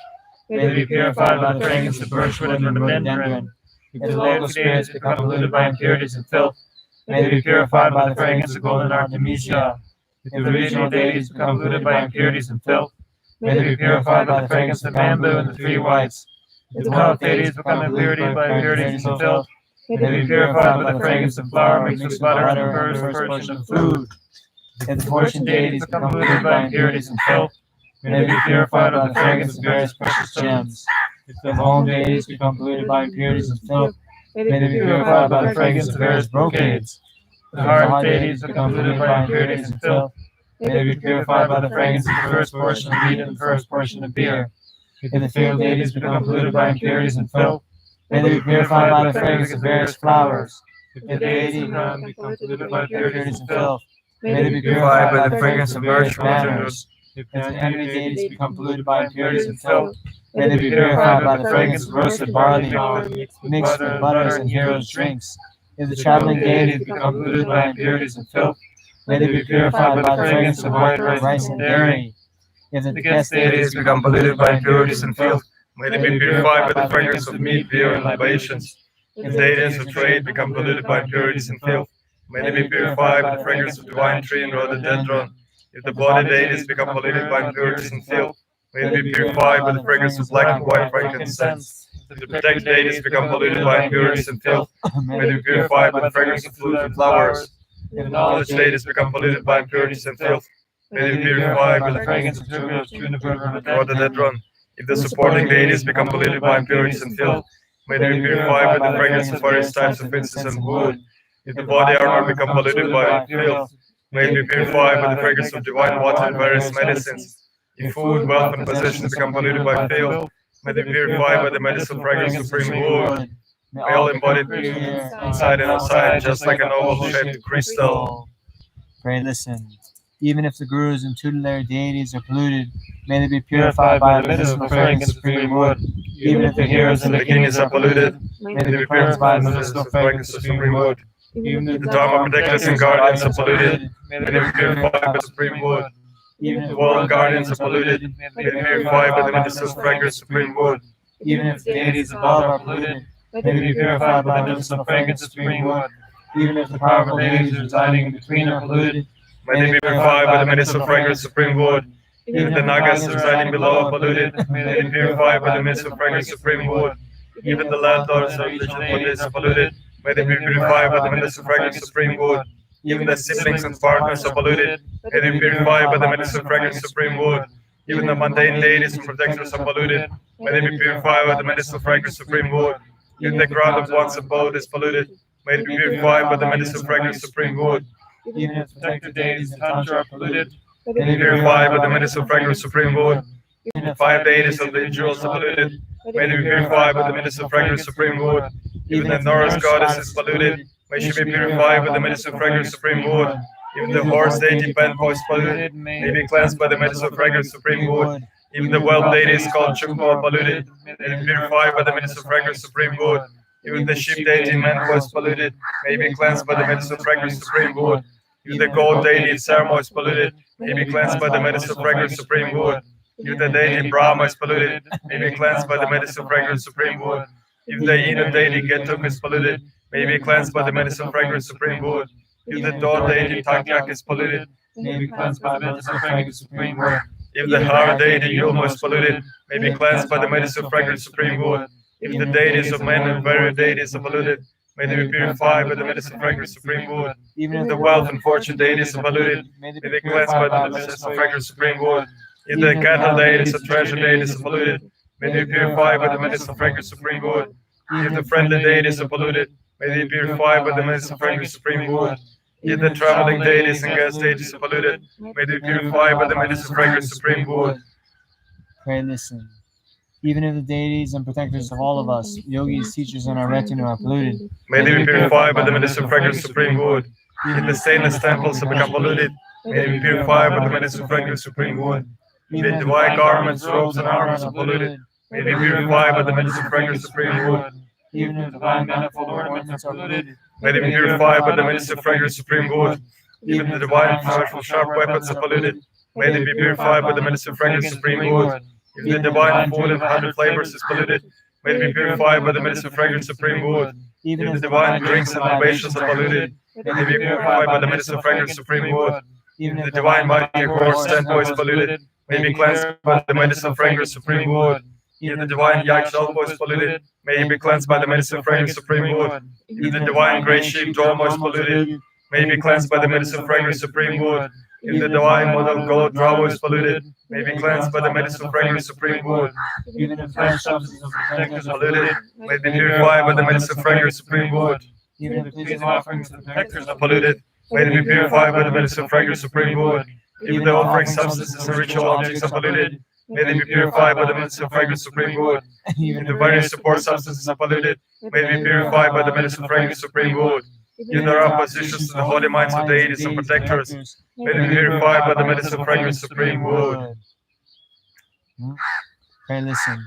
may they be purified by the fragrance of birchwood and rhododendron. If the local spirits become polluted by impurities and filth, may they be purified by the fragrance of golden artemisia. If the regional deities become polluted by impurities and filth, may they be purified by the fragrance of bamboo and the three whites. If the health deities become impurities by impurities and filth, may they be purified by the fragrance of flour mixed with butter and the first portion of food. If the fortune deities become polluted by impurities and filth, may they be purified by the fragrance of various precious gems. If the home deities become polluted by impurities and filth, may they be purified by the fragrance of various brocades. If the heart deities become polluted by impurities and filth, may they be purified by the fragrance of the first portion of meat and the first portion of beer. If the field deities become polluted by impurities and filth, may they be purified by the fragrance of various flowers. If the deities become polluted by impurities and filth, may they be purified by the fragrance of various manners. If the enemy deities become polluted by impurities and filth, may they be purified by the fragrance of roasted barley mixed with butters and heroes' drinks. If the traveling deities become polluted by impurities and filth, may they be purified by the fragrance of white rice and dairy. If the guest deities become polluted by impurities and filth, may they be purified by the fragrance of meat, beer, and libations. If deities of trade become polluted by impurities and filth, may they be purified by the fragrance of divine tree and rhododendron. If the body deities become polluted by impurities and filth, may they be purified by the fragrance of black and white frankincense. If the protected deities become polluted by impurities and filth, may they be purified by the fragrance of fruit and flowers. If the knowledge deities become polluted by impurities and filth, may they be purified by the fragrance of juniper and rhododendron. If the supporting deities become polluted by impurities and filth, may they be purified by the fragrance of various types of incense and wood. If the body armor become polluted by filth, may it be purified by the fragrance of divine water and various medicines. If food, wealth, and possessions become polluted by filth, may they be purified by the medicinal fragrance of supreme wood. May all embodied be inside and outside, just like an oval-shaped crystal. Pray, listen. Even if the gurus and tutelary deities are polluted, may they be purified by the medicinal fragrance of supreme wood. Even if the heroes and the kings are polluted, may they be cleansed by the medicinal fragrance of supreme wood. Even if the Dharma protectors and guardians are polluted, may they be purified by the supreme wood. Even if the world guardians are polluted, may they be purified by the medicinal fragrance of supreme wood. Even if the deities above are polluted, may they be purified by the medicinal fragrance of supreme wood. Even if the powerful deities residing in between are polluted, may they be purified by the medicinal fragrance of supreme wood. Even if the Nagas residing below are polluted, may they be purified by the medicinal fragrance of supreme wood. Even the landlords of religious bodies are polluted, may they be purified by the medicinal fragrance of supreme wood. Even the siblings and partners are polluted, may they be purified by the medicinal fragrance of supreme wood. Even the mundane deities and protectors are polluted, may they be purified by the medicinal fragrance of supreme wood. Even the ground of one's abode is polluted, may it be purified by the medicinal fragrance of supreme wood. Even if the protected deities and tantra are polluted, may they be purified by the medicinal fragrance of supreme wood. Even the 5 deities of the individuals are polluted, may they be purified by the medicinal fragrance of supreme wood. Even the Norse goddess is polluted, may she be purified by the medicinal fragrance of supreme wood. Even the horse deity Penpo is polluted, may be cleansed by the medicinal fragrance of supreme wood. Even the well deities called Chukmo are polluted, may be purified by the medicinal fragrance of supreme wood. Even the sheep deity Menpo is polluted, may be cleansed by the medicinal fragrance of supreme wood. Even the goat deity Sermo is polluted, may be cleansed by the medicinal fragrance of supreme wood. Even the deity Brahma is polluted, may be cleansed by the medicinal fragrance of supreme wood. Even the Inu deity Getuk is polluted, may be cleansed by the medicinal fragrance of supreme wood. If the Dor deity Takyak is polluted, may be cleansed by the medicinal fragrance of supreme wood. If the Har deity Yulmo is polluted, may be cleansed by the medicinal fragrance of supreme wood. If the deities of men and various deities are polluted, may they be purified by the medicinal fragrance of supreme wood. Even if the wealth and fortune deities are polluted, may they be cleansed by the medicinal fragrance of supreme wood. If the cattle deities or treasure deities are polluted, may they be purified by the medicinal fragrance of supreme wood. If the friendly deities are polluted, may they be purified by the medicinal fragrance of supreme wood. If the traveling deities and guest deities are polluted, may they be purified by the medicinal fragrance of supreme wood. Pray, listen. Even if the deities and protectors of all of us, yogis, teachers, and our retinue are polluted, May they be purified by the medicinal fragrance Supreme Wood. If the stainless temples have become polluted, may they be purified by the medicinal fragrance Supreme Wood. If the divine garments, robes, and armors are polluted, may they be purified by the medicinal fragrance Supreme Wood. Even if divine manifold ornaments are polluted, May they be purified by the medicinal fragrance Supreme Wood. Even the divine powerful sharp weapons are polluted, may they be purified by the medicinal fragrance Supreme Wood. If the divine food of 100 flavors is polluted, may they be purified by the medicinal fragrance Supreme Wood. even If if the divine drinks and libations are polluted, may they be purified by the medicinal fragrance Supreme Wood. even If if the divine mighty horse tempo is polluted, may be cleansed by the medicinal fragrance Supreme Wood. If the divine yak shalpo is polluted, may be cleansed by the medicinal fragrance Supreme Wood. If the divine great sheep Dromo is polluted, may be cleansed by the medicinal fragrance Supreme Wood. If the divine model gold Dravo is polluted, may be cleansed by the medicinal fragrance Supreme Wood. even if fresh substances of protectors are Polluted, polluted, may be purified by the medicinal fragrance Supreme Wood. even if pleasing offerings of protectors are Polluted, may they be purified by the medicinal fragrance Supreme Wood. If the offering substances and ritual objects are polluted, may they be purified by the medicinal fragrance Supreme Wood. even If the various support substances are polluted, may they be purified by the medicinal fragrance Supreme Wood. If there are oppositions to the holy minds of deities and protectors, may they be purified by the medicinal fragrance Supreme Wood. Okay, listen.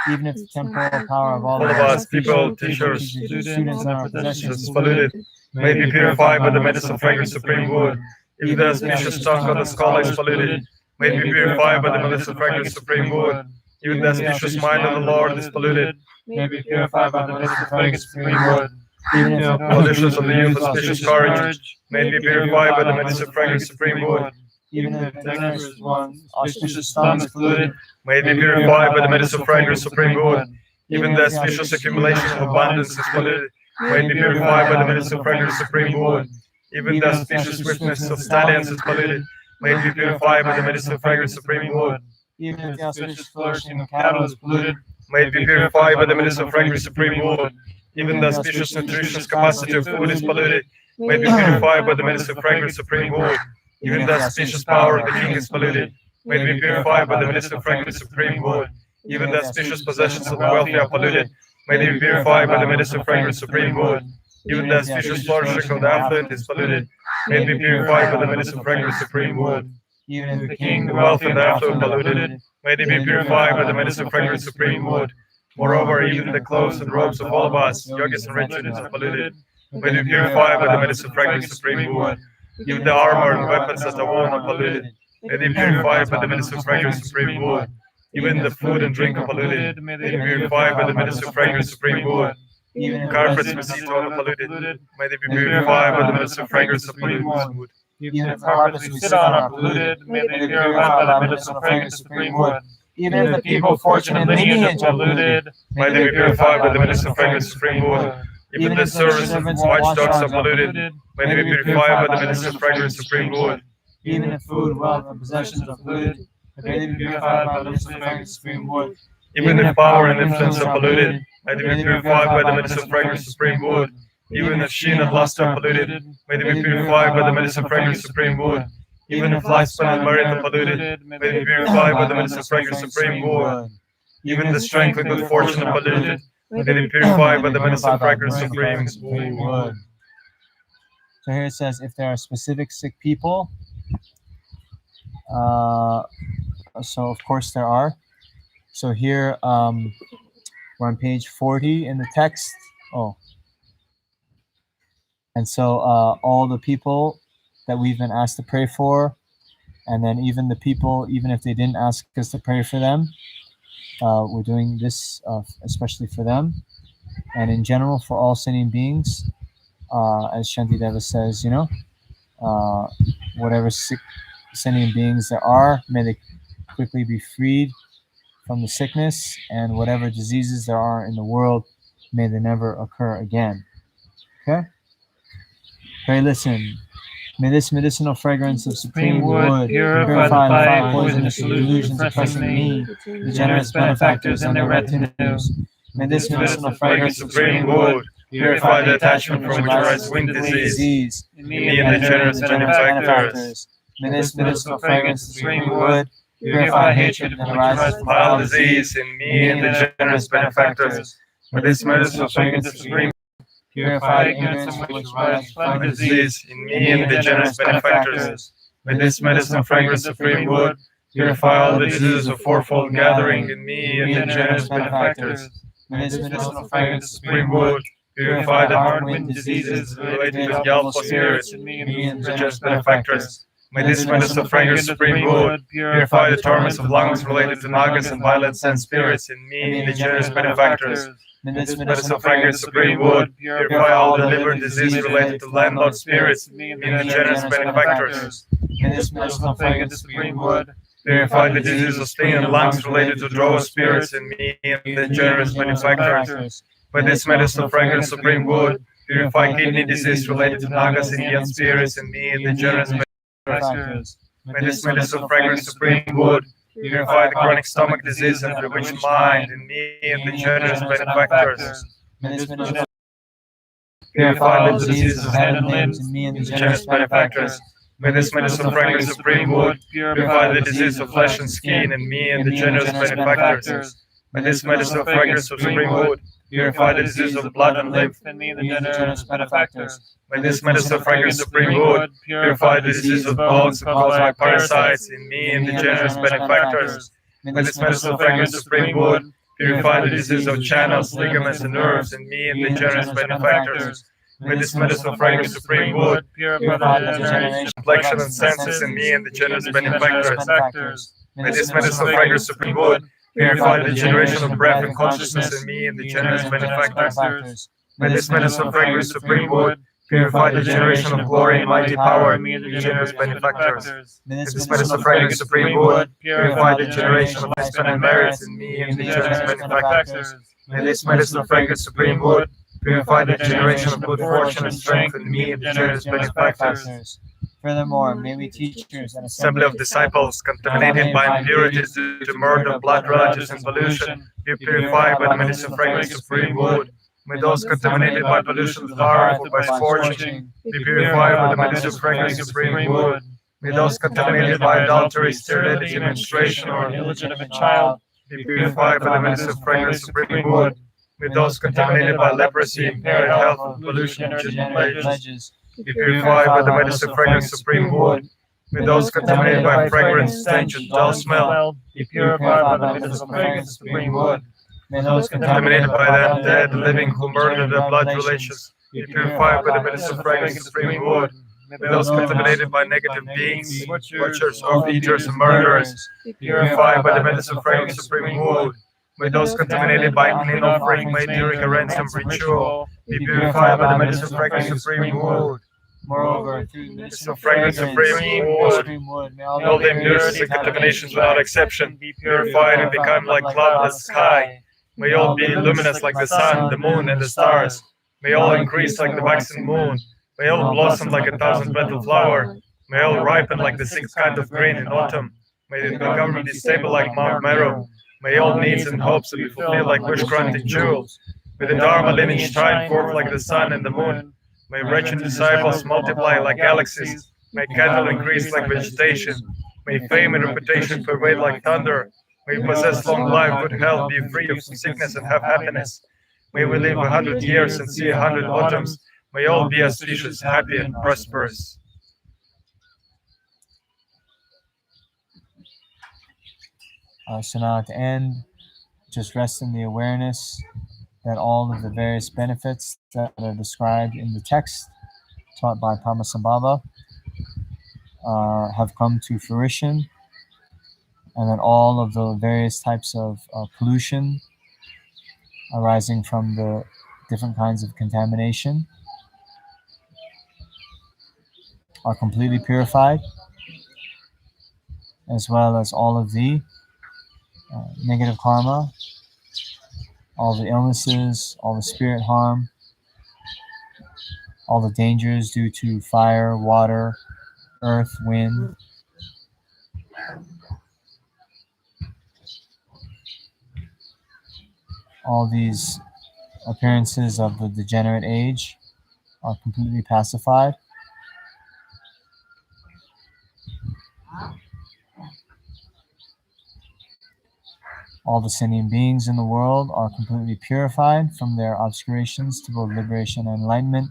Even if the temporal power of all All of us, people, teachers, students, and our possessions is is polluted, may be purified by the medicinal fragrance Supreme Wood. If the auspicious tongue of the scholar is polluted, may be purified by the medicinal fragrance Supreme Wood. If the auspicious mind of the Lord is polluted, may be purified by the medicinal fragrance Supreme Wood. even if The auspicious of the youth, auspicious courage, may be purified by the medicinal fragrance Supreme Wood. even Even if if the protectors one's auspicious auspicious thumb thumb is is polluted, May be purified by the medicinal fragrance Supreme Wood. Even the auspicious accumulation of abundance is polluted, may be purified by the medicinal fragrance Supreme Wood. Even the auspicious swiftness of stallions is polluted, may be purified by the medicinal fragrance Supreme Wood. even if the auspicious auspicious flourishing of cattle is polluted, May be purified by the medicinal fragrance Supreme Wood. Even the auspicious nutritious capacity of food is polluted, may be purified by the medicinal fragrance Supreme Wood. Even the auspicious power of the king is polluted, may be purified by the medicinal fragrance Supreme Wood. Even the auspicious possessions of the wealthy are polluted, may they be purified by the medicinal fragrance Supreme Wood. Even the auspicious flourishing of the affluent is polluted, may be purified by the medicinal fragrance Supreme Wood. even if the king, The wealth and the affluent polluted, may they be purified by the medicinal fragrance Supreme Wood. Moreover, even the clothes and robes of all of us, yogis and rituals, are polluted, may they be purified by the medicinal fragrance Supreme Wood. Even the armor and weapons that are worn are polluted, may they be purified by the medicinal fragrance Supreme Wood. Even the food and drink are polluted, may they be purified by the medicinal fragrance Supreme Wood. even if Carpets we see are polluted, may they be purified by the medicinal fragrance Supreme Wood. even if carpets we sit on are polluted, may they be purified by the medicinal fragrance Supreme Wood. even if the people, fortune, and lineage are polluted, May they be purified by the medicinal fragrance Supreme Wood. Even the service of watchdogs are polluted, may they be purified by the medicinal fragrance Supreme Wood. even if food, wealth, and possessions are polluted, May they be purified by the medicinal fragrance Supreme Wood. Even if power and influence are polluted, may they be purified by the medicinal fragrance Supreme Wood. Even if sheen and lust are polluted, may they be purified by the medicinal fragrance Supreme Wood. Even if lifespan and merit are polluted, may they be purified by the medicinal fragrance Supreme Wood. Even the strength and good fortune are polluted, may they be purified by the medicinal fragrance Supreme Wood. So here it says, if there are specific sick people, so of course there are. So here we're on page 40 in the text. Oh, and so all the people that we've been asked to pray for, and then even the people, even if they didn't ask us to pray for them, we're doing this especially for them, and in general for all sentient beings, as Shantideva says, whatever sick sentient beings there are, may they quickly be freed from the sickness, and whatever diseases there are in the world, may they never occur again. Okay? Okay, listen. May this medicinal fragrance of supreme wood purify the five poisonous illusions oppressing me, the generous benefactors and their retinues. May this medicinal fragrance of Supreme Wood purify the attachment from which arises wind disease in me and the generous benefactors. May this medicinal fragrance of supreme wood Purify hatred which arises from vile disease in me and the generous benefactors. With this medicine of fragrance supreme, purify ignorance which arises from disease in me and the generous benefactors. With this medicine of fragrance supreme wood, purify all the diseases of fourfold gathering in me and the generous benefactors. With this medicine of fragrance supreme wood, purify the heart wind diseases related with Yalpa spirits in me and the generous benefactors. May this medicine of fragrance supreme wood purify the torments of lungs related to Nagas and violent sense spirits in me and the generous benefactors. May this medicine of fragrance supreme wood purify all the liver disease related to landlord spirits in me and the generous benefactors. May this medicine of fragrance supreme wood purify the disease of spleen and lungs related to Drowa spirits in me and the generous benefactors. May this medicine of fragrance supreme wood purify kidney disease related to Nagas Indian spirits in me and the generous benefactors. May this medicine of fragrance supreme wood purify the chronic stomach disease and bewitched mind in me and the generous benefactors. May this medicine purify all the diseases of head and limbs in me and the generous benefactors. May this medicine of fragrance supreme wood purify the disease of flesh and skin in me and the generous benefactors. May this medicine of fragrance supreme wood purify the disease of blood and lymph in me and the generous benefactors. May this medicine of fragrance supreme wood purify the disease of bones caused by parasites in me and the generous benefactors. May this medicine of fragrance supreme wood purify the disease of channels, ligaments, and nerves in me and the generous benefactors. May this medicine of fragrance supreme wood purify the generation of complexion and senses in me and the generous benefactors. May this medicine of fragrance supreme wood purify the generation of breath and consciousness in me and the generous benefactors. May this medicine of fragrance supreme wood purify the generation of glory and mighty power in me and the generous benefactors. May this medicine of fragrance supreme wood purify the generation of lifespan and merits in me and the generous benefactors. May this medicine of fragrance supreme wood purify the generation of good fortune and strength in me and the generous benefactors. Furthermore, may we teachers and Assembly of disciples contaminated by impurities due to murder, blood relatives, and pollution be purified by the medicine of fragrance supreme wood. May those contaminated by pollution, harmful by scorching, be purified by the medicine of fragrance supreme wood. May those contaminated by adultery, sterility, menstruation, or an illegitimate child be purified by the medicine of fragrance supreme wood. May those contaminated by leprosy, impaired health, pollution, and pledges be purified by the medicine of fragrance supreme wood. May those contaminated by fragrance, stench, and dull smell be purified by the medicine of fragrance supreme wood. May those contaminated by the dead, living, who murdered their blood relations be purified by the medicine of fragrance supreme wood. May those contaminated by negative beings, butchers, overeaters, and murderers be purified by the medicine of fragrance supreme wood. May those contaminated by clean offering made during a ransom ritual be purified by the medicine of fragrance supreme wood. moreover, through the medicine of fragrance supreme wood, may all the impurities and contaminations without exception be purified and become like cloudless sky. May all be luminous like the sun, the moon, and the stars. May all increase like the waxing moon. May all blossom like a 1,000-petal flower. May all ripen like the 6th kind of grain in autumn. May the government be stable like Mount Meru. May all needs and hopes be fulfilled like wish-granted jewels. May the Dharma lineage shine forth like the sun and the moon. May wretched disciples multiply like galaxies. May cattle increase like vegetation. May fame and reputation pervade like thunder. May we possess long life, good health, be free of sickness, and have happiness. May we live 100 years and see 100 autumns. May all be auspicious, happy, and prosperous. So now at the end, just rest in the awareness that all of the various benefits that are described in the text taught by Padmasambhava have come to fruition, and that all of the various types of pollution arising from the different kinds of contamination are completely purified, as well as all of the negative karma, all the illnesses, all the spirit harm, all the dangers due to fire, water, earth, wind, all these appearances of the degenerate age are completely pacified. All the sentient beings in the world are completely purified from their obscurations to both liberation and enlightenment.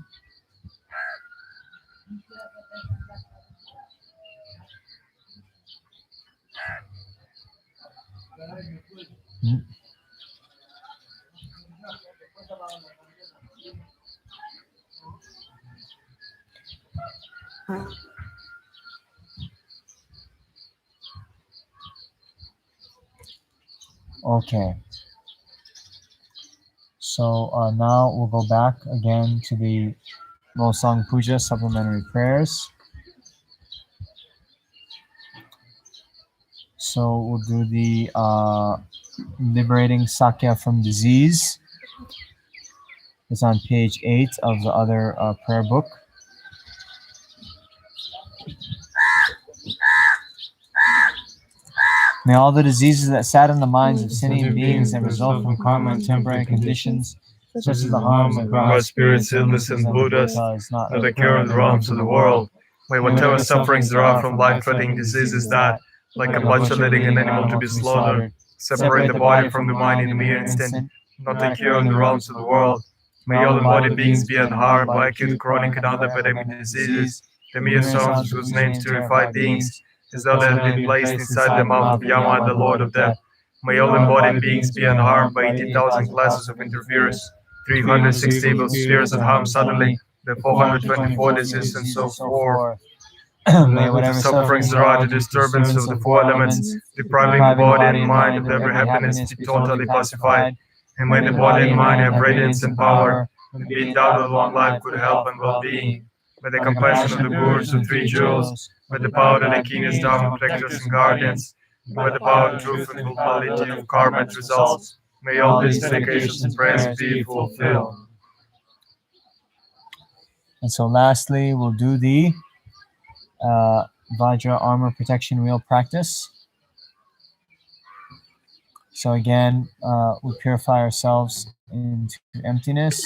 Okay. So now we'll go back again to the Nolsang Puja supplementary prayers. So we'll do the liberating Sakya from disease. It's on page 8 of the other prayer book. May all the diseases that sadden the minds of sentient beings and result from karma and temporary conditions, such as the harms of God, spirits, illness, and Buddhas, not the cure of the realms of the world. May whatever sufferings there are from life-threatening diseases that, like compulsion-leading an animal to be slaughtered, separate the body from the mind in a mere instant, not the cure in the realms of the world. May all embodied beings be unharmed by acute, chronic, and other epidemic diseases, the mere songs whose names terrify beings, as though they had been placed inside the mouth of Yama, the Lord of Death. May all embodied beings be unharmed by 18,000 classes of interferers, 360 evil spheres that harm suddenly, the 424 diseases, and so forth. May whatever sufferings there are, the disturbance of the four elements, depriving the body and mind of every happiness, be totally pacified. And may the body and mind have radiance and power, and be endowed with long life, good health, and well-being. May the compassion of the Gurus of Three Jewels, may the power of the keenest Dharma protectors and guardians, may the power of truth and fulfillability of karma and results, may all these dedications and prayers be fulfilled. And so lastly, we'll do the Vajra armor protection wheel practice. So again, we purify ourselves into emptiness.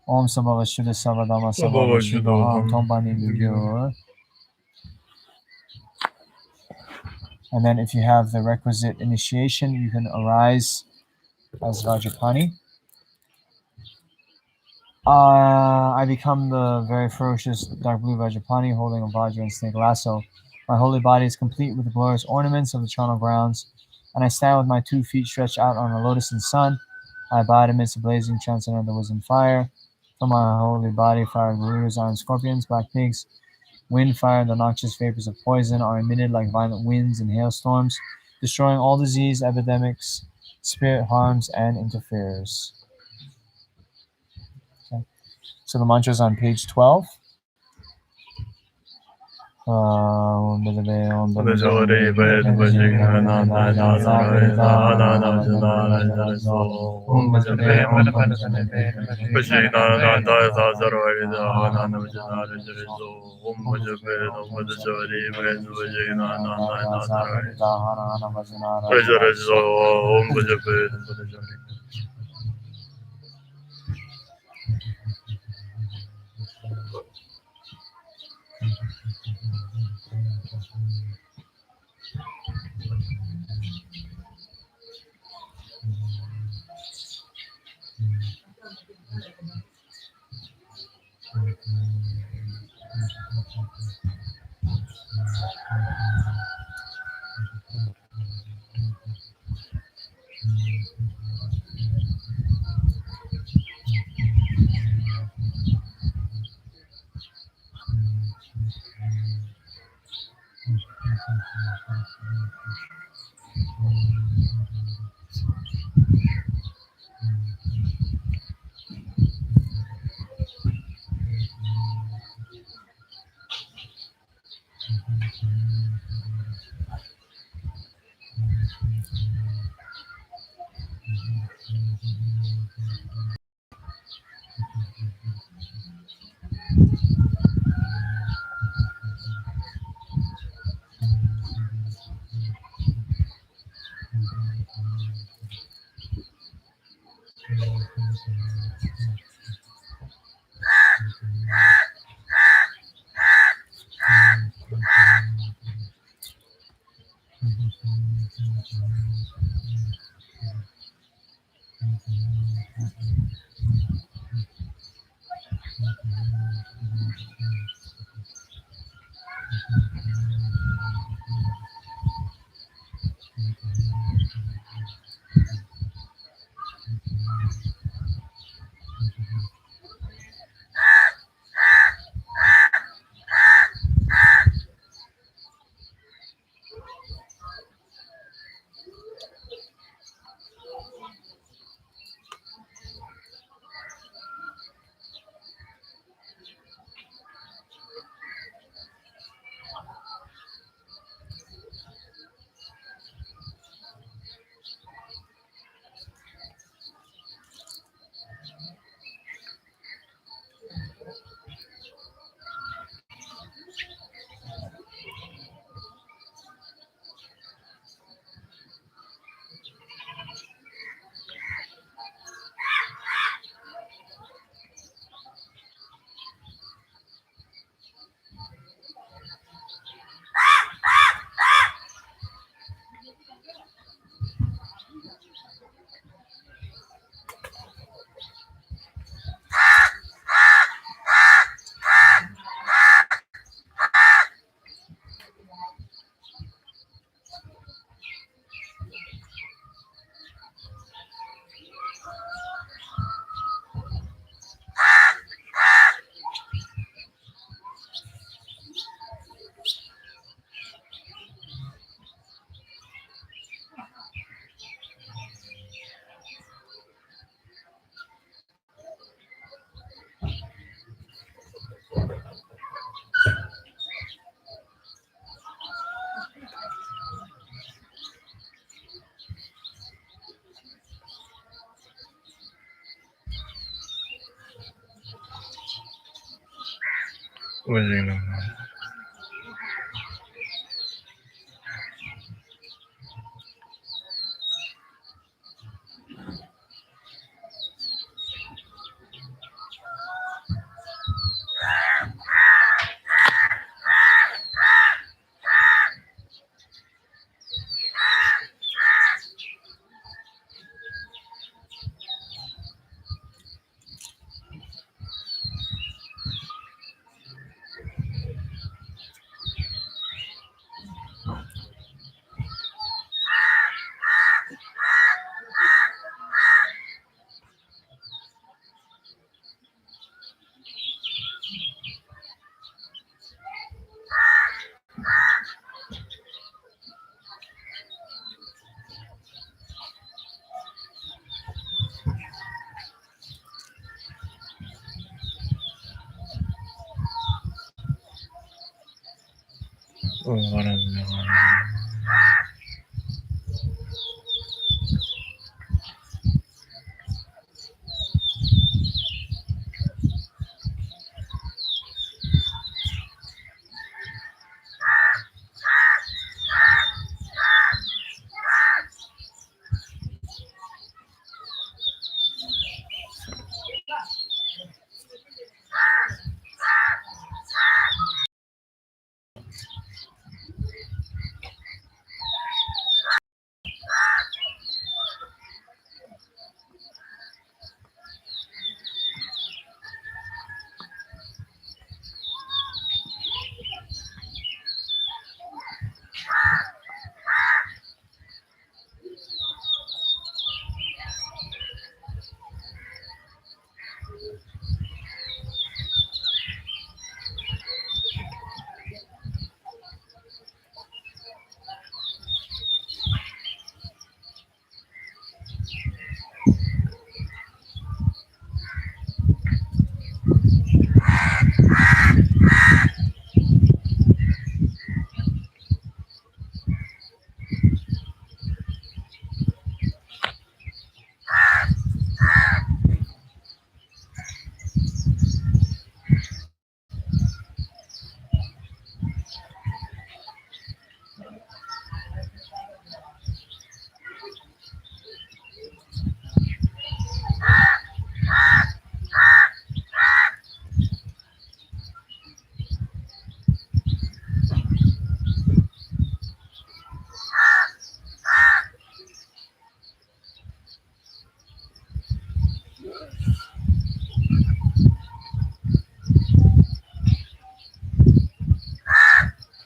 Om Sabhava Shuddha Savadama Sabhava Shuddha Tombani Lugyor. And then if you have the requisite initiation, you can arise as Vajrapani. I become the very ferocious dark blue Vajrapani holding a Vajra and snake lasso. My holy body is complete with the glorious ornaments of the charnel grounds, and I stand with my 2 feet stretched out on a lotus in sun. I abide amidst the blazing transcendental wisdom fire. From my holy body, fire Gurus, iron scorpions, black pigs, wind, fire, and the noxious vapors of poison are emitted like violent winds and hailstorms, destroying all disease, epidemics, spirit harms, and interferes. Okay. So the mantra is on page 12.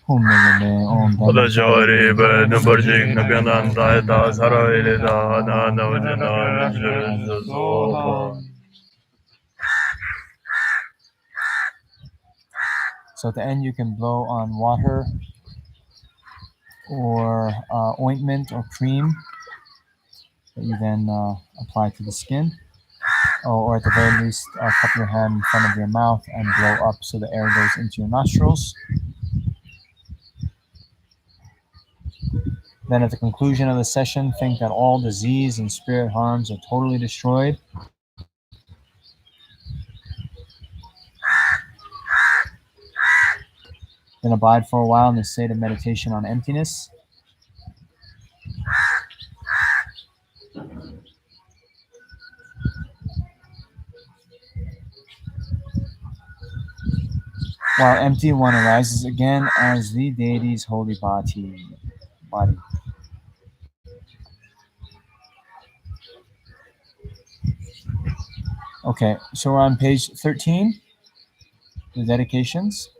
Odajori Bedamburjik Nabyanan Daita Zarailida Navajana So at the end, you can blow on water or ointment or cream that you then apply to the skin. Or at the very least, cup your hand in front of your mouth and blow up so the air goes into your nostrils. Then at the conclusion of the session, think that all disease and spirit harms are totally destroyed. Then abide for a while in the state of meditation on emptiness. While empty, one arises again as the deity's holy body. Okay, so we're on page 13, the dedications.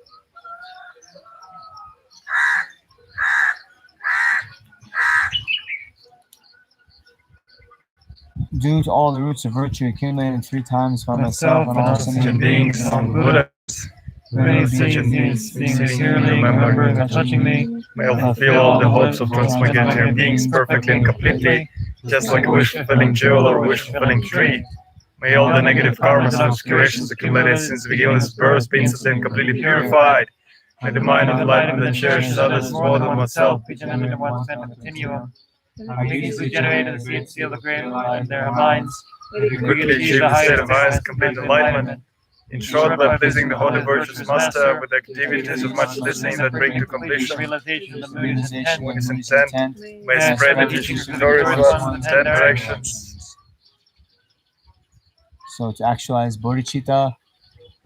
Due to all the roots of virtue accumulated 3 times by myself and all sentient beings and Buddhas, many sentient beings sincerely remembering and touching me, may I fulfill all the hopes of transmigrating beings perfectly and completely, just like a wish-fulfilling jewel or wish-fulfilling tree. May all the negative karmas and obscurations accumulated since the beginning of this birth be instantly and completely purified. May the mind of enlightenment that cherishes others more than oneself be generally in one spend a continuum. May beings who generated the seed seal the great light in their minds, may they quickly achieve the state of highest complete enlightenment. In short, by pleasing the Holy Virtuous Master with activities of much listening that bring to completion realization of the moon's his intent, may spread the teachings victorious ones in 10 directions. So to actualize bodhichitta,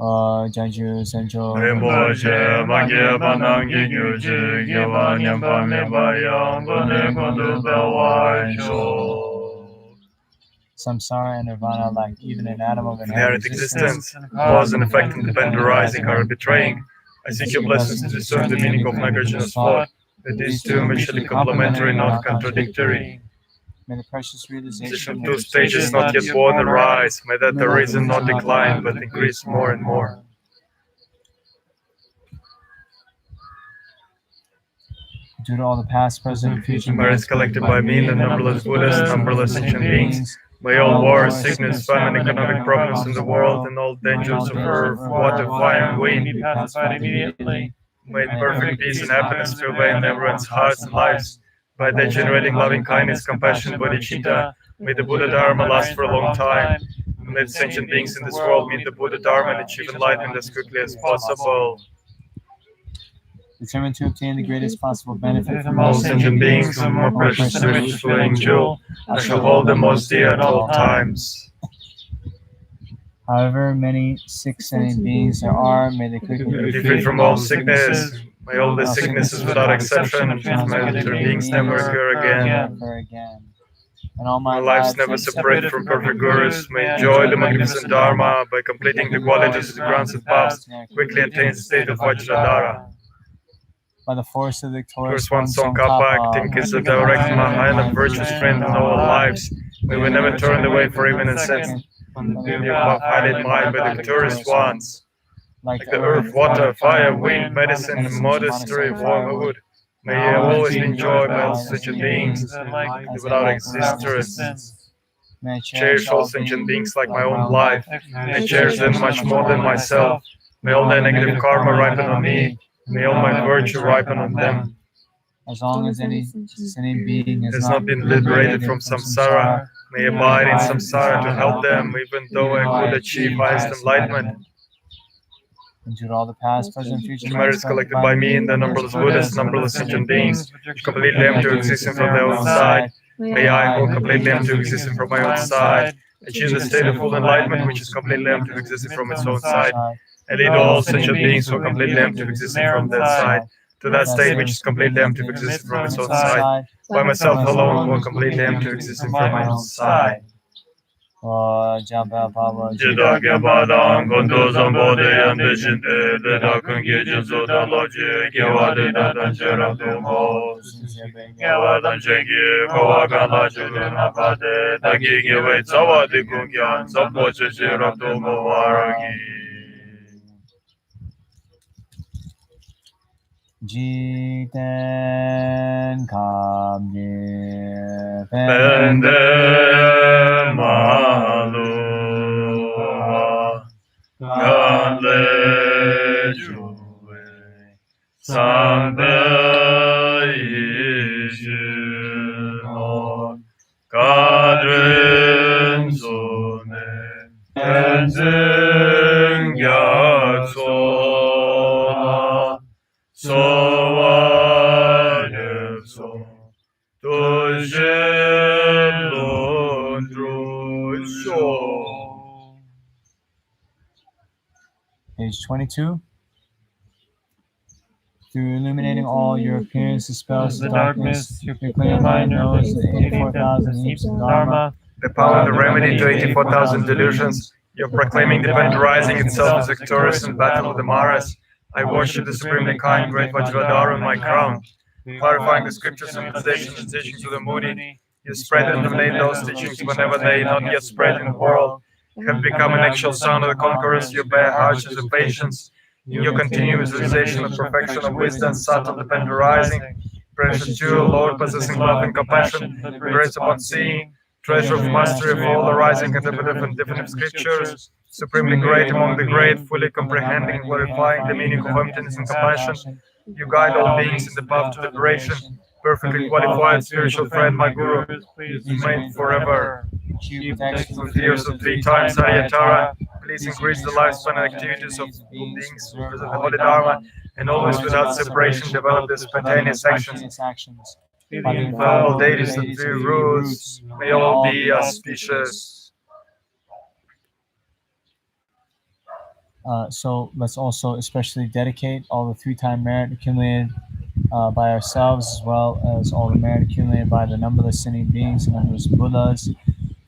Janju Senjo Rinpoche, Magye Banangi Gyuji, Gyewa Nyamba Mebayang, Gune Kundu Bewai Sho. Samsara and Nirvana, like even an atom of Inherent existence, cause and effect and depend arising are betraying. I seek your blessings to discern the meaning of Nagarjuna's thought, that these two are mutually complementary, not contradictory. May the precious realization of 2 stages not yet born arise, may that the reason not decline, but increase more and more. Due to all the past, present, and future merits collected by me and the numberless Buddhas, numberless ancient beings, may all wars, sickness, famine, economic problems in the world, and all dangers of earth, water, fire, and wind be pacified immediately. May perfect peace and happiness prevail in everyone's hearts and lives. By their generating loving kindness, compassion, bodhichitta, may the Buddha Dharma last for a long time. And may the sentient beings in this world meet the Buddha Dharma and achieve enlightenment as quickly as possible. Determined to obtain the greatest possible benefit from all sentient beings, the more precious and rich flowing jewel, I shall hold them most dear at all times. However many sick sentient beings there are, may they quickly be free from all sickness. May all the sicknesses without exception and transmitted beings never occur again. And all my lives never separate from perfect gurus, may enjoy the magnificent Dharma by completing the qualities of the grounds and paths, quickly attain the state of Vajradhara. By the force of the victorious one Tsongkhapa acting as a direct Mahayana virtuous friend in all our lives, may we never turn away for even a second from the above highlighted mind by the victorious ones. Like the earth, water, fire, wind, medicine, and monastery of wood, may you always be enjoyed by all sentient beings without existence. May I cherish all sentient beings like my own life. May I cherish them much more than myself. May all their negative karma ripen on me. May all my virtue ripen on them. As long as any sentient being has not been liberated from samsara, may abide in samsara to help them, even though I could achieve highest enlightenment. And due to all the past, present, future merits collected by me and the numberless Buddhas, numberless sentient beings, which completely empty existence from their own side, may I, who completely empty existence from my own side, achieve the state of full enlightenment, which is completely empty existence from its own side, and lead all sentient beings who are completely empty existence from that side, to that state which is completely empty existence from its own side, by myself alone, who are completely empty existence from my own side. Jamba Pava Jida Gabadam, Gondo Zambode, and the Jinde, the Dakan Gijin Zoda Logic, Yawadi Dadan Jeradumo, Yawadan Jengi, Kawagan Lajun Abade, Dagi Giway Zawadi Gungyan, Zapoche Jeradumo Waragi. Jiten Kam Ye Pende Malu Gale Juwe Sambe Yishino Kadrin Sune Tenzin Gyatsola Sowa Nepso Page 22. Through illuminating all your appearance, dispels the darkness, your clear mind knows the 84,000 heaps of Dharma, the power and the remedy to 84,000 delusions. You're proclaiming the Pent rising itself as victorious in battle with the Maras. I worship the supremely kind, great Vajradhara on my crown. Clarifying the scriptures and translations and teachings to the moody, you spread and illuminate those teachings whenever they not yet spread in the world. You have become an actual son of the conquerors, you bear hardships of patience. In your continuous realization of perfection of wisdom, sat of the Pent rising, precious jewel, Lord, possessing love and compassion, grace upon seeing, treasure of mastery of all the rising interpretive and definitive scriptures, supremely great among the great, fully comprehending and clarifying the meaning of emptiness and compassion. You guide all beings in the path to liberation, perfectly qualified spiritual friend, my Guru, please remain forever. With years of 3 times Aryatara, please increase the lifespan and activities of beings who visit the Holy Dharma, and always without separation develop the spontaneous actions. The infallible deities of 3 roots may all be auspicious. So let's also especially dedicate all the 3-time merit accumulated by ourselves, as well as all the merit accumulated by the numberless sinning beings and numberless Buddhas,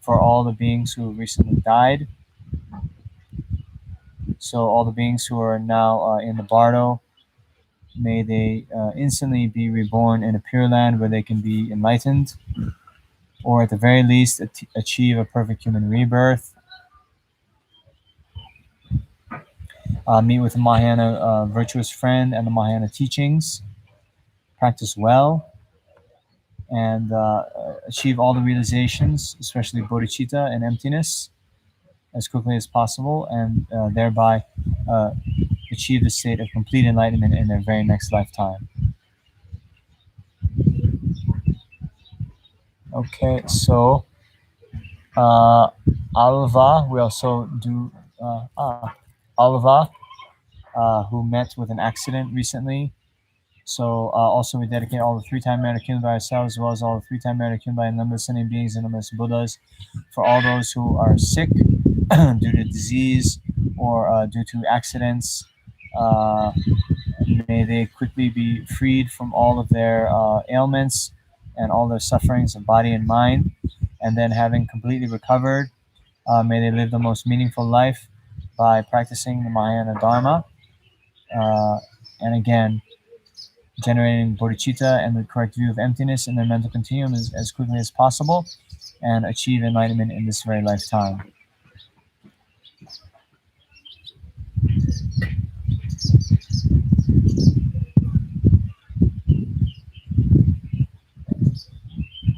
for all the beings who recently died. So all the beings who are now in the bardo, may they instantly be reborn in a pure land where they can be enlightened, or at the very least achieve a perfect human rebirth. Meet with a Mahayana virtuous friend and the Mahayana teachings, practice well, and achieve all the realizations, especially bodhichitta and emptiness, as quickly as possible, and thereby achieve the state of complete enlightenment in their very next lifetime. Okay, so Alva, we also do Alva, who met with an accident recently. So also we dedicate all the 3-time merit accumulated by ourselves, as well as all the 3-time merit accumulated by numberless sentient beings and numberless Buddhas, for all those who are sick due to disease or due to accidents. May they quickly be freed from all of their ailments and all their sufferings of body and mind, and then having completely recovered, may they live the most meaningful life by practicing the Mahayana Dharma, and again, generating bodhicitta and the correct view of emptiness in their mental continuum as quickly as possible, and achieve enlightenment in this very lifetime.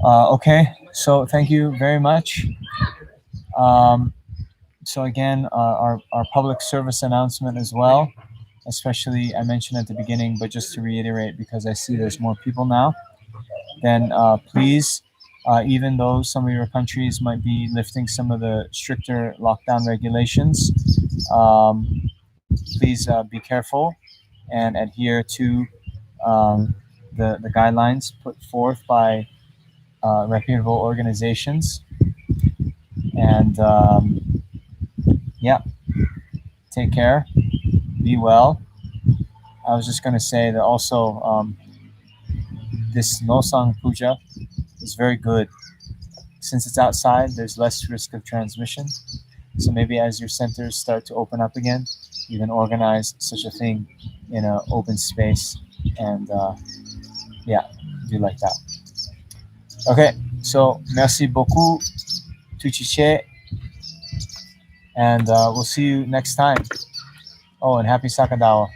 Okay, so thank you very much. So again, our public service announcement as well, especially I mentioned at the beginning, but just to reiterate, because I see there's more people now, then please, even though some of your countries might be lifting some of the stricter lockdown regulations, please be careful and adhere to the guidelines put forth by reputable organizations. And yeah, take care, be well. I was just going to say that also this Nolsang Puja is very good. This since it's outside, there's less risk of transmission. So maybe as your centers start to open up again, you can organize such a thing in an open space and do like that. Okay, so merci beaucoup, Tuchiche, and we'll see you next time. Oh, and happy Sakadawa.